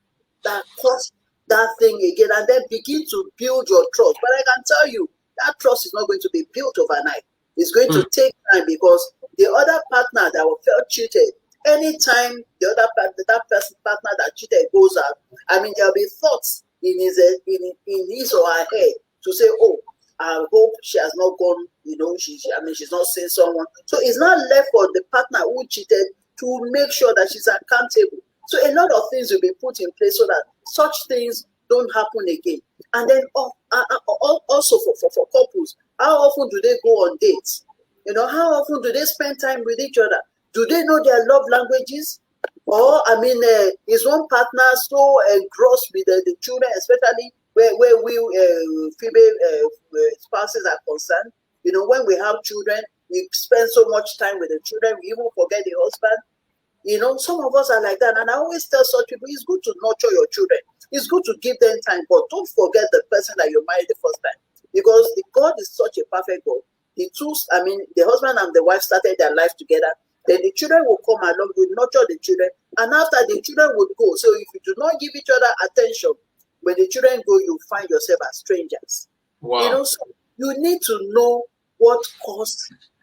that caused that thing again and then begin to build your trust. But I can tell you, that trust is not going to be built overnight. It's going to take time because the other partner that felt cheated, anytime the other partner that cheated goes out, there'll be thoughts in his or her head to say, oh, I hope she has not gone, she's not seeing someone. So it's not left for the partner who cheated to make sure that she's accountable. So a lot of things will be put in place so that such things don't happen again. And then also for couples, how often do they go on dates? How often do they spend time with each other? Do they know their love languages? Or, is one partner so engrossed with the children, especially where we female spouses are concerned? When we have children, we spend so much time with the children, we even forget the husband. Some of us are like that. And I always tell such people, it's good to nurture your children. It's good to give them time, but don't forget the person that you married the first time. Because God is such a perfect God. The husband and the wife started their life together. Then the children will come along, will nurture the children. And after the children would go. So if you do not give each other attention, when the children go, you find yourself as strangers. Wow. So you need to know what caused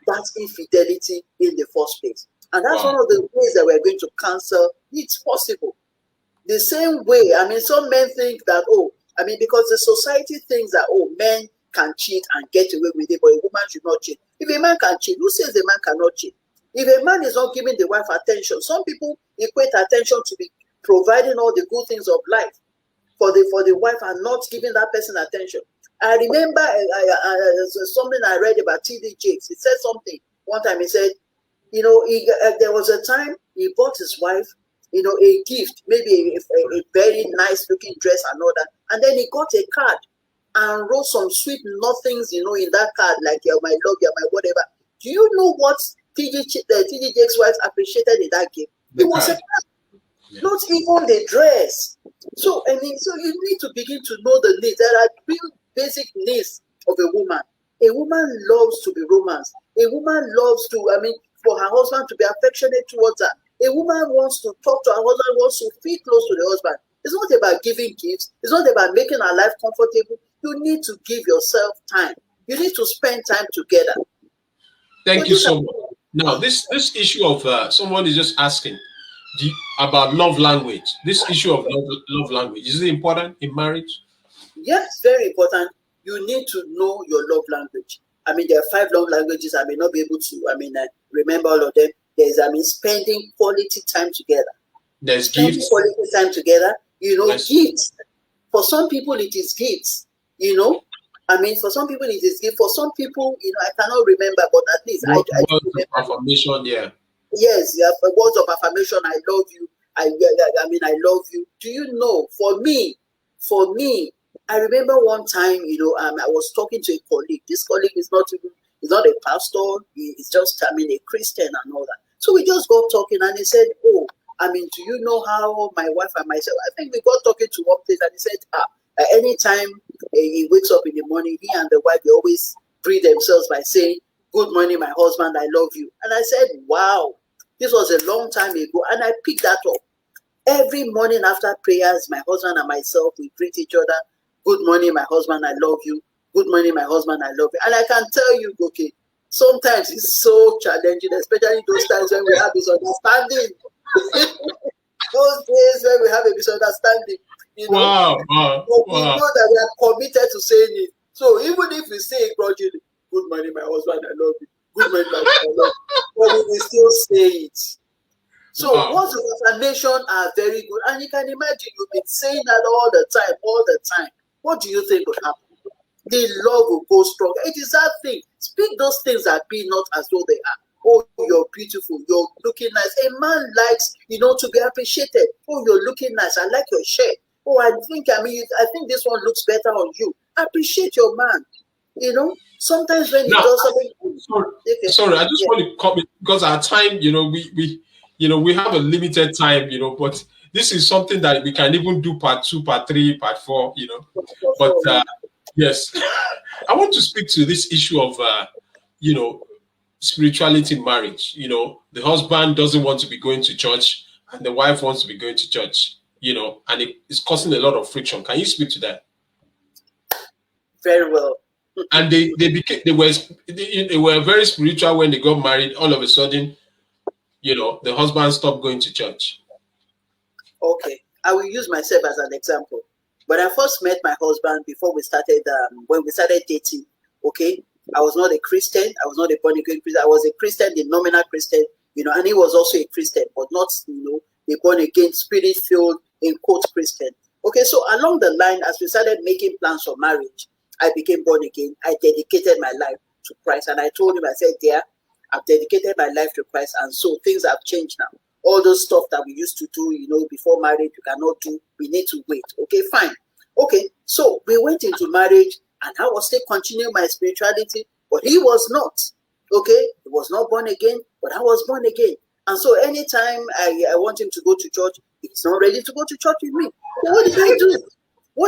that infidelity in the first place. And that's one of the ways that we're going to counsel. It's possible. The same way, some men think that, because the society thinks that, men can cheat and get away with it, but a woman should not cheat. If a man can cheat, who says the man cannot cheat? If a man is not giving the wife attention, some people equate attention to be providing all the good things of life. for the wife and not giving that person attention. I remember something I read about T.D. Jakes. He said something one time. He said, there was a time he bought his wife, a gift, maybe a very nice looking dress and all that. And then he got a card and wrote some sweet nothings, in that card, like you're my love, you're my whatever. Do you know what T.D. Jakes' wife appreciated in that gift? It was a card, not even the dress. So, so you need to begin to know the needs. There are real basic needs of a woman. A woman loves to be romanced. A woman loves to, for her husband to be affectionate towards her. A woman wants to talk to her husband, wants to feel close to the husband. It's not about giving gifts. It's not about making her life comfortable. You need to give yourself time. You need to spend time together. Thank you so much. Now, this issue of someone is just asking about love language. This issue of love language, is it important in marriage? Yes, very important. You need to know your love language. There are 5 love languages. I may not be able to, remember all of them. There's, spending quality time together. There's gifts. Quality time together. Yes. Gifts. For some people, it is gifts. For some people, it is gift. For some people, I cannot remember, but at least words of affirmation, yeah. Yes, words of affirmation. I love you. I love you. Do you know? For me, I remember one time, I was talking to a colleague. This colleague is not a pastor. He's just, a Christian and all that. So we just got talking, and he said, "Oh, do you know how my wife and myself?" I think we got talking to one place, and he said, anytime he wakes up in the morning, he and the wife, they always greet themselves by saying, "Good morning, my husband, I love you." And I said, wow, this was a long time ago. And I picked that up. Every morning after prayers, my husband and myself, we greet each other. "Good morning, my husband, I love you. Good morning, my husband, I love you." And I can tell you, okay, sometimes it's so challenging, especially those times when we have misunderstanding. Those days when we have a misunderstanding. Wow. But we know that we are committed to saying it. So even if we say it grudgingly, "Good morning, my husband, I love you. Good morning, my husband, I love you," but we will still say it. So words of affirmation are very good. And you can imagine you've been saying that all the time. What do you think would happen? The love will go strong. It is that thing. Speak those things that be not as though they are. "Oh, you're beautiful. You're looking nice." A man likes, to be appreciated. "Oh, you're looking nice. I like your shirt. Oh, I think this one looks better on you." Appreciate your man. Sometimes when he does something. Sorry, I just want to comment because our time, we have a limited time, but this is something that we can even do part 2, part 3, part 4, But yes, I want to speak to this issue of spirituality in marriage. The husband doesn't want to be going to church and the wife wants to be going to church, and it's causing a lot of friction. Can you speak to that? Very well. And they were very spiritual when they got married. All of a sudden, the husband stopped going to church. Okay, I will use myself as an example. When I first met my husband, before we started, when we started dating, okay, I was not a Christian. I was not a born again Christian. I was a Christian, the nominal Christian, and he was also a Christian, but not, the born again, spirit-filled, in quote, Christian. Okay, so along the line, as we started making plans for marriage, I became born again. I dedicated my life to Christ. And I told him, I said, "Dear, I've dedicated my life to Christ. And so things have changed now. All those stuff that we used to do, before marriage, you cannot do. We need to wait." Okay, fine. Okay, so we went into marriage and I was still continuing my spirituality, but he was not. Okay, he was not born again, but I was born again. And so anytime I want him to go to church, he's not ready to go to church with me. So what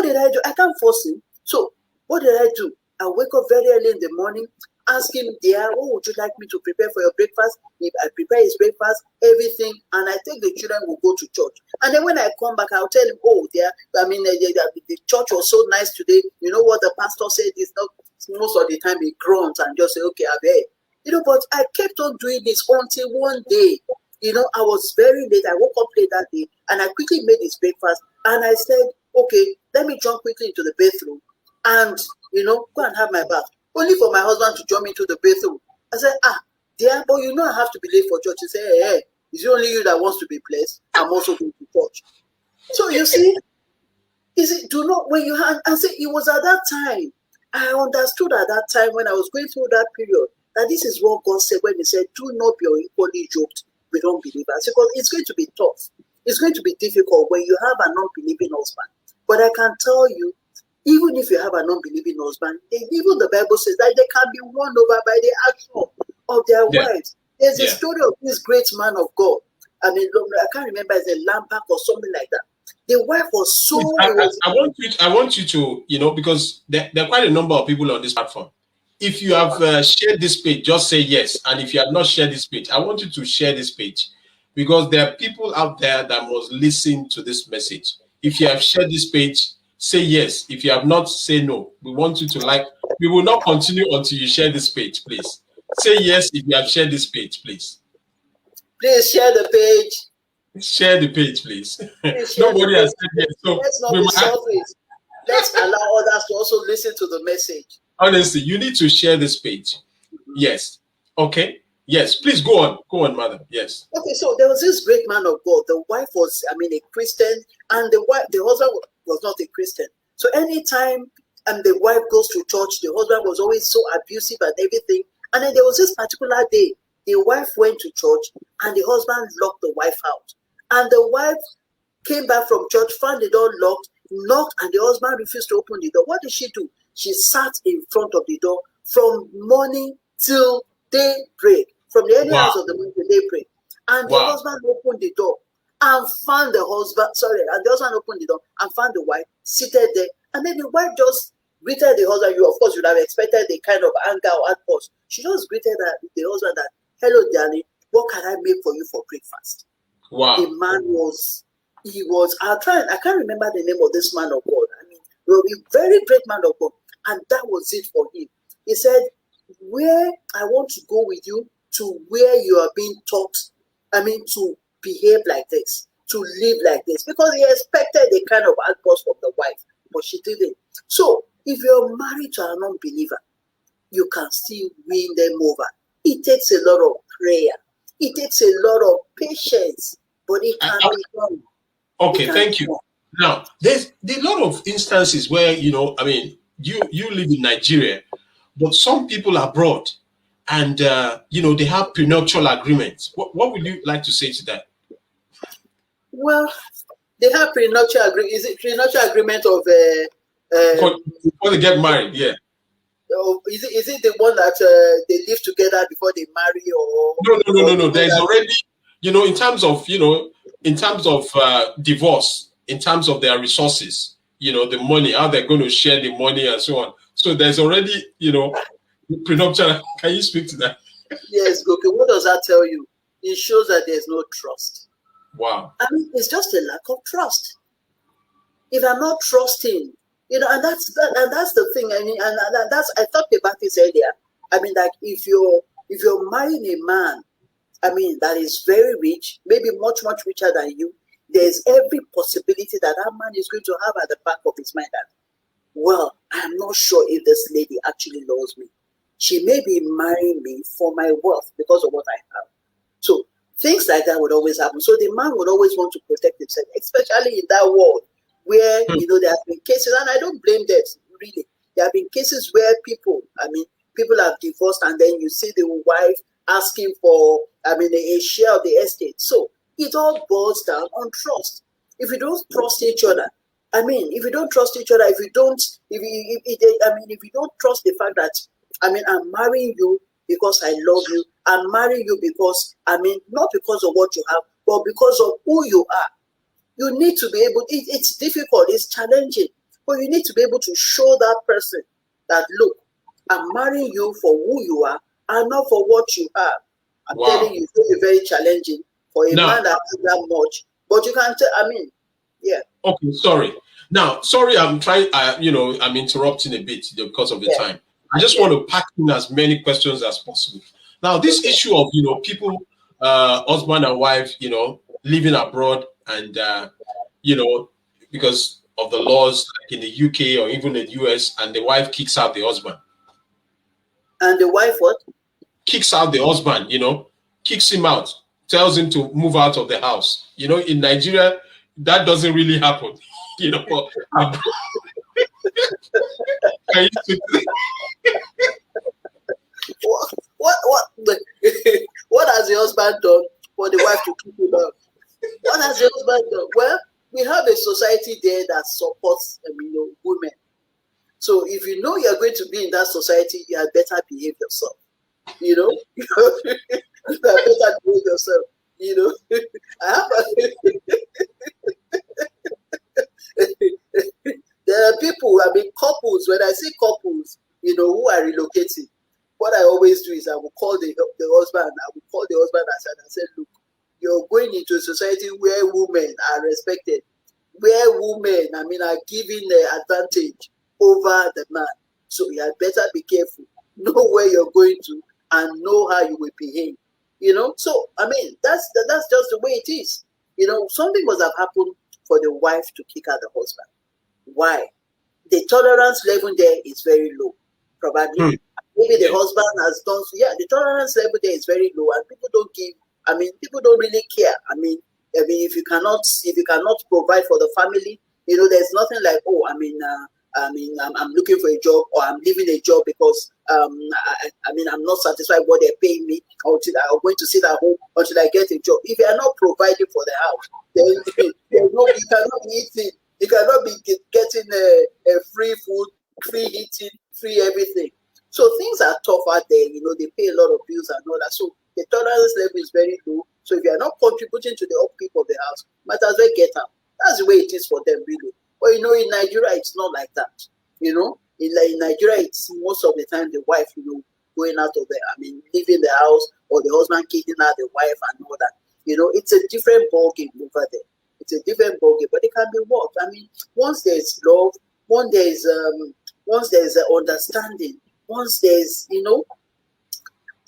did I do? I can't force him. So what did I do? I wake up very early in the morning, ask him, "Dear, what would you like me to prepare for your breakfast?" I prepare his breakfast, everything, and I think the children will go to church. And then when I come back, I'll tell him, "Oh, dear, the church was so nice today. You know what the pastor said is not." Most of the time he grunts and just say, "Okay, I've heard." But I kept on doing this until one day, I was very late. I woke up late that day and I quickly made his breakfast and I said, "Okay, let me jump quickly into the bathroom and, go and have my bath." Only for my husband to jump into the bathroom. I said, "Dear, but I have to be late for church." He said, "Hey, is it only you that wants to be blessed? I'm also going to church." So you see, Is it, do not, when you had, and say it was at that time, I understood at that time when I was going through that period, that this is what God said when he said, do not be unequally yoked with unbelievers, because it's going to be tough. It's going to be difficult when you have an unbelieving husband. But I can tell you, even if you have an unbelieving husband, even the Bible says that they can be won over by the action of their wives. There's a story of this great man of God. I mean, I can't remember, it's a Lampard or something like that. The wife was so. I want you to, you know, because there are quite a number of people on this platform. If you have shared this page, just say yes. And if you have not shared this page, I want you to share this page, because there are people out there that must listen to this message. If you have shared this page, say yes. If you have not, say no. We want you to like. We will not continue until you share this page, please. Say yes if you have shared this page, please. Please share the page. Share the page, please. Nobody has said yes. So let's not be selfish. Let's allow others to also listen to the message. Honestly, you need to share this page. Yes. Okay. Yes. Please go on. Go on, madam. Yes. Okay. So there was this great man of God. The wife was, I mean, a Christian, and the husband was not a Christian. So anytime the wife goes to church, the husband was always so abusive and everything. And then there was this particular day, the wife went to church and the husband locked the wife out. And the wife came back from church, found the door locked, knocked, and the husband refused to open the door. What did she do? She sat in front of the door from morning till daybreak, from the early hours of the morning to daybreak. And the husband opened the door and found the husband, and the husband opened the door and found the wife seated there. And then the wife just greeted the husband. You, of course, would have expected the kind of anger or outburst. She just greeted the husband that, hello, darling, what can I make for you for breakfast? Wow. The man I can't remember the name of this man of God. I mean, a very great man of God. And that was it for him. He said, where I want to go with you to where you are being taught, I mean, to behave like this, to live like this. Because he expected a kind of outburst from the wife, but she didn't. So, if you're married to an unbeliever, you can still win them over. It takes a lot of prayer. It takes a lot of patience, but it can be done. Okay, thank you. Now, there's a lot of instances where, you know, I mean, you live in Nigeria, but some people abroad, and, you know, they have prenuptial agreements. What would you like to say to that? Well, they have prenuptial agreement. Is it prenuptial agreement of... before they get married, yeah. Is it the one that they live together before they marry, or no. There's already, you know, in terms of divorce, in terms of their resources, you know, the money, how they're going to share the money and so on. So there's already, you know, prenuptial. Can you speak to that? Yes, okay. What does that tell you? It shows that there's no trust. Wow. I mean, it's just a lack of trust. If I'm not trusting, you know, and that's the thing. I mean, and that's, I talked about this earlier. I mean, like if you're marrying a man, I mean, that is very rich, maybe much richer than you, there's every possibility that man is going to have at the back of his mind that, well, I'm not sure if this lady actually loves me. She may be marrying me for my wealth because of what I have. So things like that would always happen. So the man would always want to protect himself, especially in that world where, you know, there have been cases, and I don't blame them, really. There have been cases where people have divorced, and then you see the wife asking for, I mean, a share of the estate. So it all boils down on trust. If you don't trust each other, I mean, if you don't trust each other, if you don't trust the fact that, I mean, I'm marrying you because I love you, I'm marrying you because, I mean, not because of what you have, but because of who you are. You need to be able, it's difficult, it's challenging, but you need to be able to show that person that, look, I'm marrying you for who you are and not for what you have. I'm telling you, it's going to be very challenging for a man that has that much, but you can tell, I mean, yeah. Okay, sorry. Now, sorry, I'm trying, I'm interrupting a bit because of the time. I just want to pack in as many questions as possible. Now, this issue of, people, husband and wife, living abroad and, because of the laws like in the UK or even the US, and the wife kicks out the husband. And the wife what? Kicks out the husband, kicks him out, tells him to move out of the house. In Nigeria, that doesn't really happen. You know, but I used to what has the husband done for the wife to keep him up? What has the husband done? Well, we have a society there that supports women. So if you know you're going to be in that society, you had better behave yourself. You know, you had better behave yourself. You know, there are people, couples. When I say couples, who are relocating, what I always do is I will call the husband. I will call the husband aside and say, look, you're going into a society where women are respected, where women, are given the advantage over the man. So you had better be careful. Know where you're going to and know how you will behave. So that's just the way it is. Something must have happened for the wife to kick out the husband. Why? The tolerance level there is very low, probably. Maybe the husband has done. Yeah, the tolerance level there is very low, and people don't give. People don't really care. If you cannot provide for the family, there's nothing like, oh, I'm looking for a job, or I'm leaving a job because I'm not satisfied with what they're paying me, or I'm going to sit at home until I get a job. If you are not providing for the house, then you cannot be eating. You cannot be getting a free food, free heating, free everything. So things are tough out there. They pay a lot of bills and all that. So the tolerance level is very low. So if you are not contributing to the upkeep of the house, might as well get out. That's the way it is for them, really. But in Nigeria, it's not like that. In Nigeria, it's most of the time the wife, going out of leaving the house, or the husband kicking out the wife and all that. It's a different ballgame over there. It's a different ballgame, but it can be worked. Once there's love, once there's understanding, once there's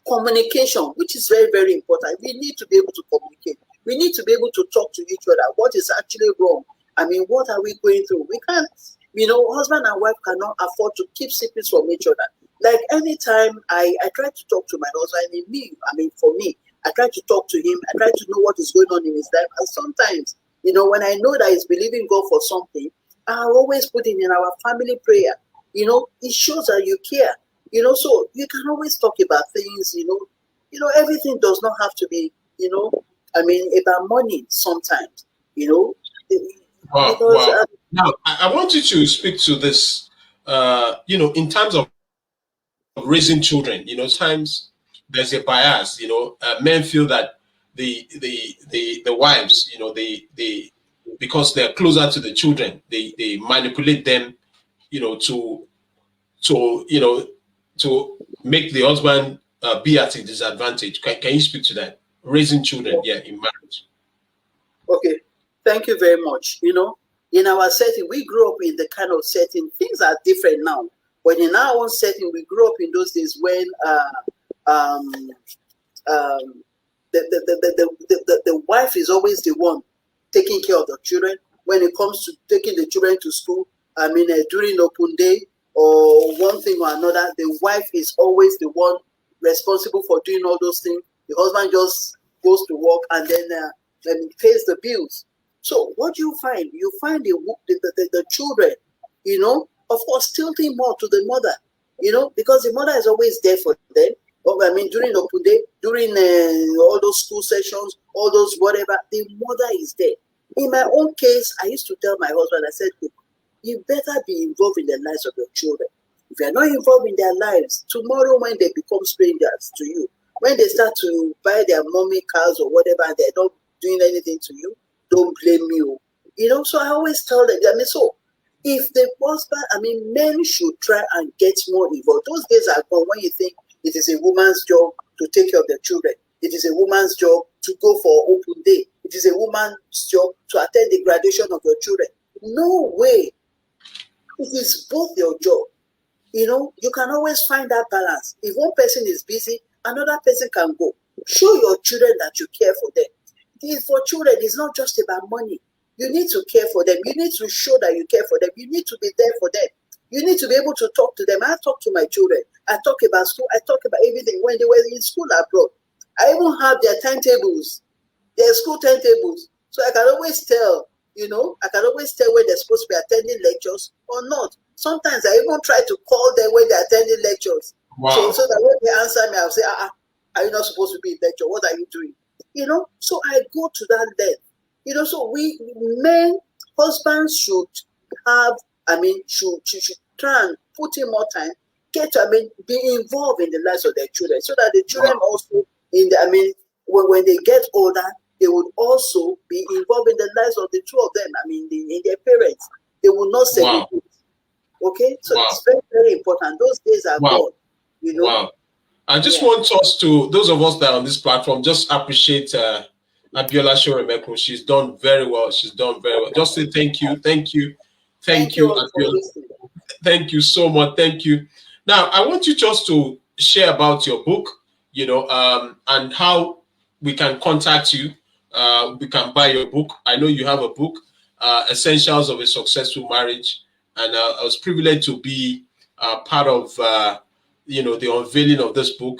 communication, which is very, very important. We need to be able to communicate. We need to be able to talk to each other. What is actually wrong? What are we going through? We can't, husband and wife cannot afford to keep secrets from each other. Like anytime I try to talk to my husband, for me, I try to talk to him. I try to know what is going on in his life. And sometimes, when I know that he's believing God for something, I'll always put him in our family prayer. It shows that you care. So you can always talk about things, everything does not have to be, about money sometimes, Wow. Now, I want you to speak to this, in terms of raising children. Times there's a bias. Men feel that the wives, they because they're closer to the children, they manipulate them, to make the husband be at a disadvantage. Can you speak to that? Raising children, in marriage. Okay, thank you very much. In our setting, we grew up in the kind of setting. Things are different now, but in our own setting, we grew up in those days when the wife is always the one taking care of the children. When it comes to taking the children to school, during open day or one thing or another, the wife is always the one responsible for doing all those things. The husband just goes to work and then pays the bills. So what do you find? You find the children, of course, tilting more to the mother, because the mother is always there for them. During open day, during all those school sessions, all those whatever, the mother is there. In my own case, I used to tell my husband, I said, look, you better be involved in the lives of your children. If you're not involved in their lives, tomorrow when they become strangers to you, when they start to buy their mommy cars or whatever, and they're not doing anything to you, don't blame you. So I always tell them, so if the husband, men should try and get more involved. Those days are gone when you think it is a woman's job to take care of their children. It is a woman's job to go for open day. It is a woman's job to attend the graduation of your children. No way. It is both your job. You can always find that balance. If one person is busy, another person can go. Show your children that you care for them. For children, it's not just about money. You need to care for them. You need to show that you care for them. You need to be there for them. You need to be able to talk to them. I talk to my children. I talk about school. I talk about everything. When they were in school abroad, I even have their timetables, their school timetables. So I can always tell You know, I can always tell when they're supposed to be attending lectures or not. Sometimes I even try to call them when they're attending lectures. Wow. So that when they answer me, I'll say, are you not supposed to be in lecture? What are you doing? You know, so I go to that length. You know, so we men, husbands should have, should try and put in more time, be involved in the lives of their children, so that the children also, when they get older, they would also be involved in the lives of the two of them. In their parents. They will not segregate. Wow. Okay, so it's very, very important. Those days are gone. You know. Wow. I just want us to, those of us that are on this platform, just appreciate Abiola Shoremekun. She's done very well. She's done very well. Just say thank you, Abiola. Thank you so much. Thank you. Now, I want you just to share about your book, you know, and how we can contact you. We can buy your book. I know you have a book, Essentials of a Successful Marriage. And I was privileged to be part of, you know, the unveiling of this book.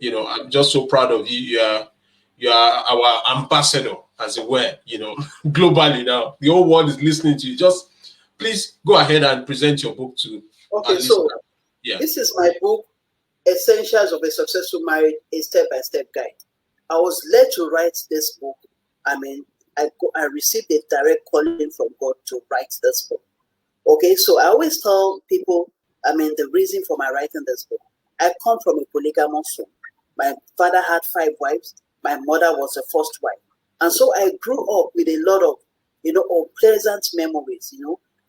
You know, I'm just so proud of you. You are our ambassador, as it were, you know, globally now. The whole world is listening to you. Just please go ahead and present your book to. Okay, so this is my book, Essentials of a Successful Marriage, a step-by-step guide. I was led to write this book. I received a direct calling from God to write this book. Okay, so I always tell people, the reason for my writing this book. I come from a polygamous home. My father had 5 wives. My mother was the first wife. And so I grew up with a lot of, unpleasant memories,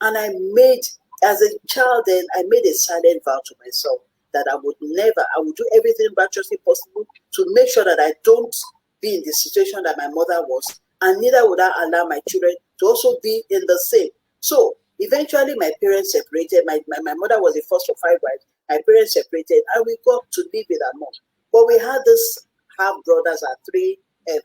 And I made, as a child then, I made a silent vow to myself that I would do everything virtuously possible to make sure that I don't be in the situation that my mother was. And neither would I allow my children to also be in the same. So eventually my parents separated. My mother was the first of 5 wives. My parents separated and we got to live with our mom. But we had this half brothers, 3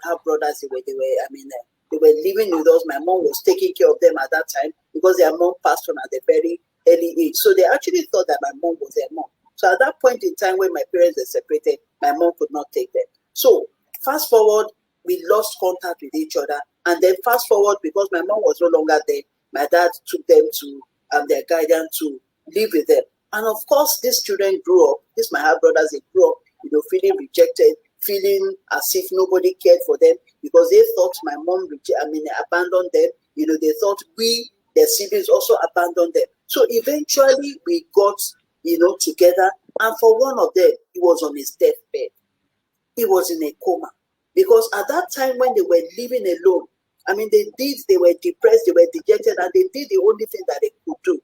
half brothers. They were living with us. My mom was taking care of them at that time because their mom passed on at a very early age. So they actually thought that my mom was their mom. So at that point in time when my parents were separated, my mom could not take them. So fast forward, we lost contact with each other. And then fast forward, because my mom was no longer there, my dad took them to their guidance to live with them. And of course, these children grew up, my half brothers, they grew up, feeling rejected, feeling as if nobody cared for them because they thought my mom abandoned them. They thought their siblings, also abandoned them. So eventually we got, together. And for one of them, he was on his deathbed. He was in a coma. Because at that time when they were living alone, they were depressed, they were dejected, and they did the only thing that they could do.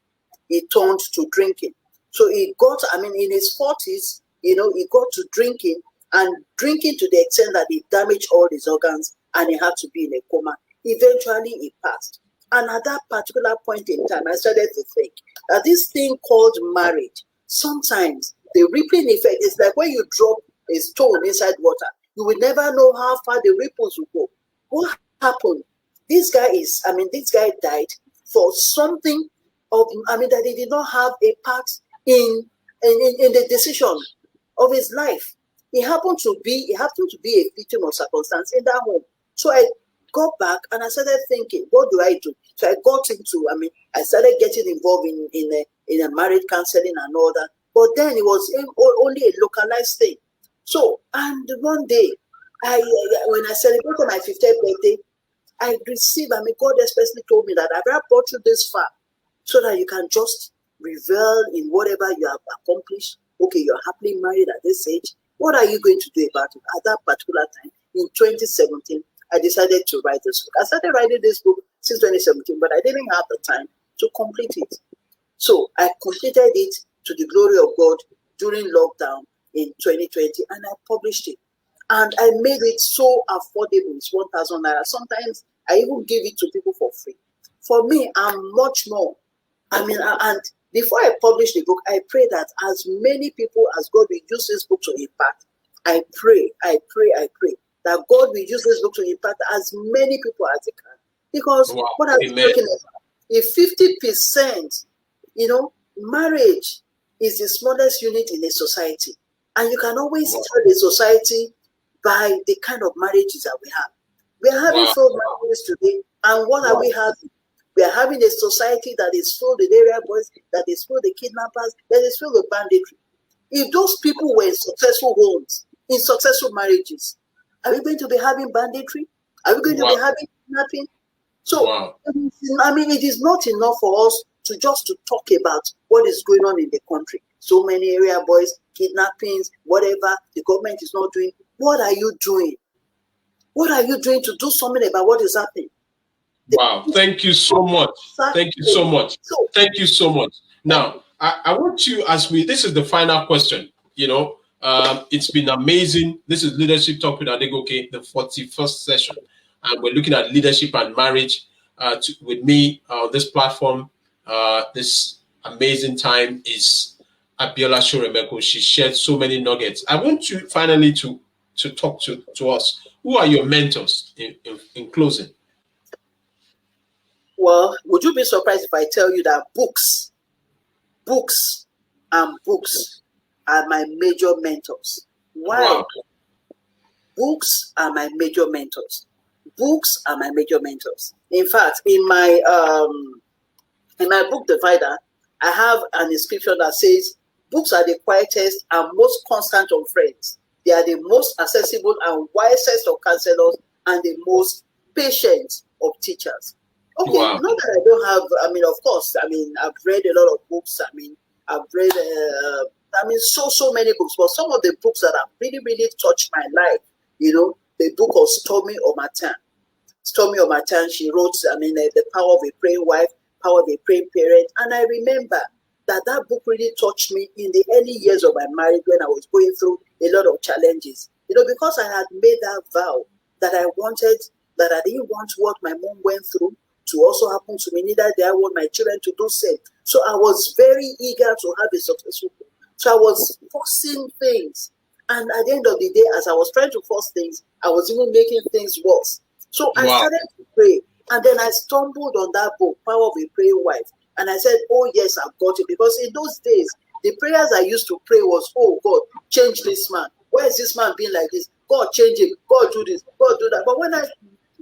He turned to drinking. So he got, in his 40s, he got to drinking, and drinking to the extent that he damaged all his organs, and he had to be in a coma. Eventually, he passed. And at that particular point in time, I started to think that this thing called marriage, sometimes the rippling effect is like when you drop a stone inside water. You will never know how far the ripples will go. What happened? This guy died for something that he did not have a part in the decision of his life. He happened to be a victim of circumstance in that home. So I got back and I started thinking, what do I do? So I got into, I started getting involved in a marriage counseling and all that. But then it was only a localized thing. So, and one day, when I celebrated my 50th birthday, I received, God especially told me that I've brought you this far so that you can just revel in whatever you have accomplished. Okay, you're happily married at this age. What are you going to do about it? At that particular time, in 2017, I decided to write this book. I started writing this book since 2017, but I didn't have the time to complete it. So I completed it to the glory of God during lockdown in 2020, and I published it. And I made it so affordable. It's 1,000 naira. Sometimes I even give it to people for free. For me, I'm much more. And before I publish the book, I pray that as many people as God will use this book to impact, I pray that God will use this book to impact as many people as He can. Because what I'm looking at, if 50%, marriage is the smallest unit in a society. And you can always tell a society by the kind of marriages that we have. We are having 12 marriages today. And what are we having? We are having a society that is filled with area boys, that is filled with kidnappers, that is filled with banditry. If those people were in successful homes, in successful marriages, are we going to be having banditry? Are we going to be having kidnapping? So, I mean, it is not enough for us to just talk about what is going on in the country. So many area boys, kidnappings, whatever, the government is not doing. What are you doing? What are you doing to do something about what is happening? Wow, thank you so much. Thank you so much. Thank you so much. Now, I want you, this is the final question, it's been amazing. This is Leadership Talk with Adegoke, the 41st session. And we're looking at leadership and marriage with me on this platform. This amazing time is Abiola Shoremeku. She shared so many nuggets. I want you finally to talk to us. Who are your mentors in closing? Well, would you be surprised if I tell you that books are my major mentors? Why? Wow. Books are my major mentors. Books are my major mentors. In fact, in my book Divider, I have an inscription that says, books are the quietest and most constant of friends. They are the most accessible and wisest of counselors and the most patient of teachers. Okay, wow. Not that I don't have, of course, I've read a lot of books. I've read, so many books, but some of the books that have really, really touched my life, the book of Stormy Omartan. Stormy Omartan, she wrote, The Power of a Praying Wife, Power of a Praying Parent. And I remember that book really touched me in the early years of my marriage when I was going through a lot of challenges. Because I had made that vow that I didn't want what my mom went through to also happen to me. Neither did I want my children to do same. So I was very eager to have a successful life. So I was forcing things. And at the end of the day, as I was trying to force things, I was even making things worse. So I started to pray. And then I stumbled on that book, Power of a Praying Wife. And I said, oh, yes, I've got it. Because in those days, the prayers I used to pray was, oh, God, change this man. Why is this man being like this? God, change him. God, do this. God, do that. But when I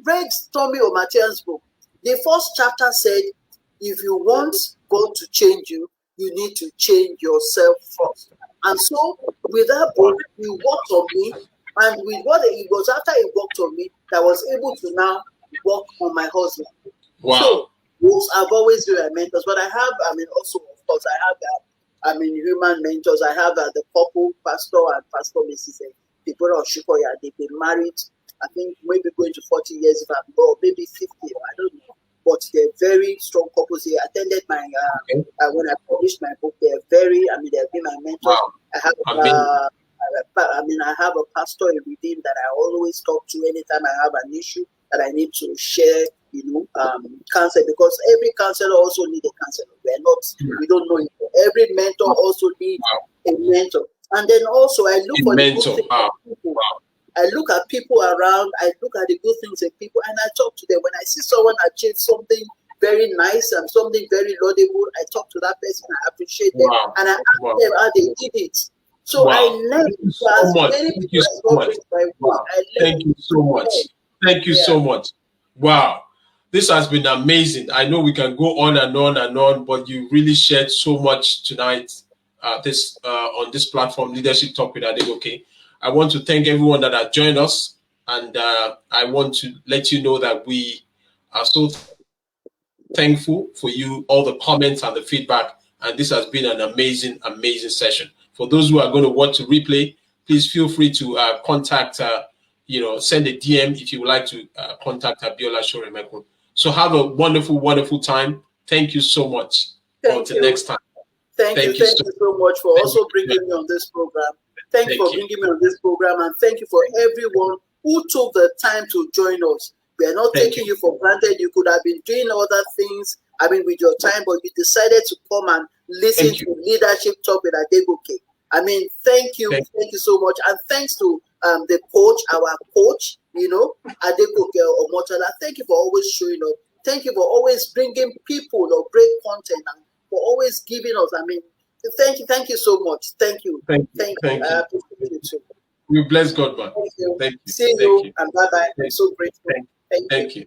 read Stormy Omartan's book, the first chapter said, if you want God to change you, you need to change yourself first. And so, with that book, he worked on me. And with what it was after he worked on me, that I was able to now work on my husband. Wow. So, books have always been my mentors. But I have, also, of course, I have human mentors. I have the couple, Pastor and Pastor Mrs. Deborah Oshukoya. They've been married, I think, maybe going to 40 years, if I'm wrong, maybe 50, I don't know. But they're very strong couples. They attended my, when I published my book, they're they've been my mentors. Wow. I have I have a pastor in Redeem that I always talk to anytime I have an issue that I need to share, counsel, because every counselor also needs a counselor. We don't know it. Every mentor also needs a mentor. And then also I look for the good things in people. I look at people around, I look at the good things in people, and I talk to them. When I see someone achieve something very nice and something very laudable, I talk to that person, I appreciate them, and I ask them how they did it. So I learn as many people as God with my work. Thank you so much. Thank you so much. Wow. This has been amazing. I know we can go on and on and on, but you really shared so much tonight on this platform, Leadership Talk with Adegoke. I want to thank everyone that has joined us, and I want to let you know that we are so thankful for you, all the comments and the feedback, and this has been an amazing, amazing session. For those who are going to watch the replay, please feel free to contact, send a DM if you would like to contact Abiola Shoremeku. So have a wonderful, wonderful time. Thank you so much. Until next time. Thank you so much for also bringing me on this program. Thank you for bringing me on this program, and thank you for everyone who took the time to join us. We are not taking you for granted. You could have been doing other things, with your time, but you decided to come and listen to Leadership Talk with Adegoke. Thank you. Thank you so much. And thanks to the coach, our coach, Adegoke Omotola. Thank you for always showing up. Thank you for always bringing people of great content and for always giving us, thank you so much. Thank you. Thank you. I appreciate you too. We bless God, man. Thank you. Thank you. See you and bye-bye. I'm so grateful. Thank you.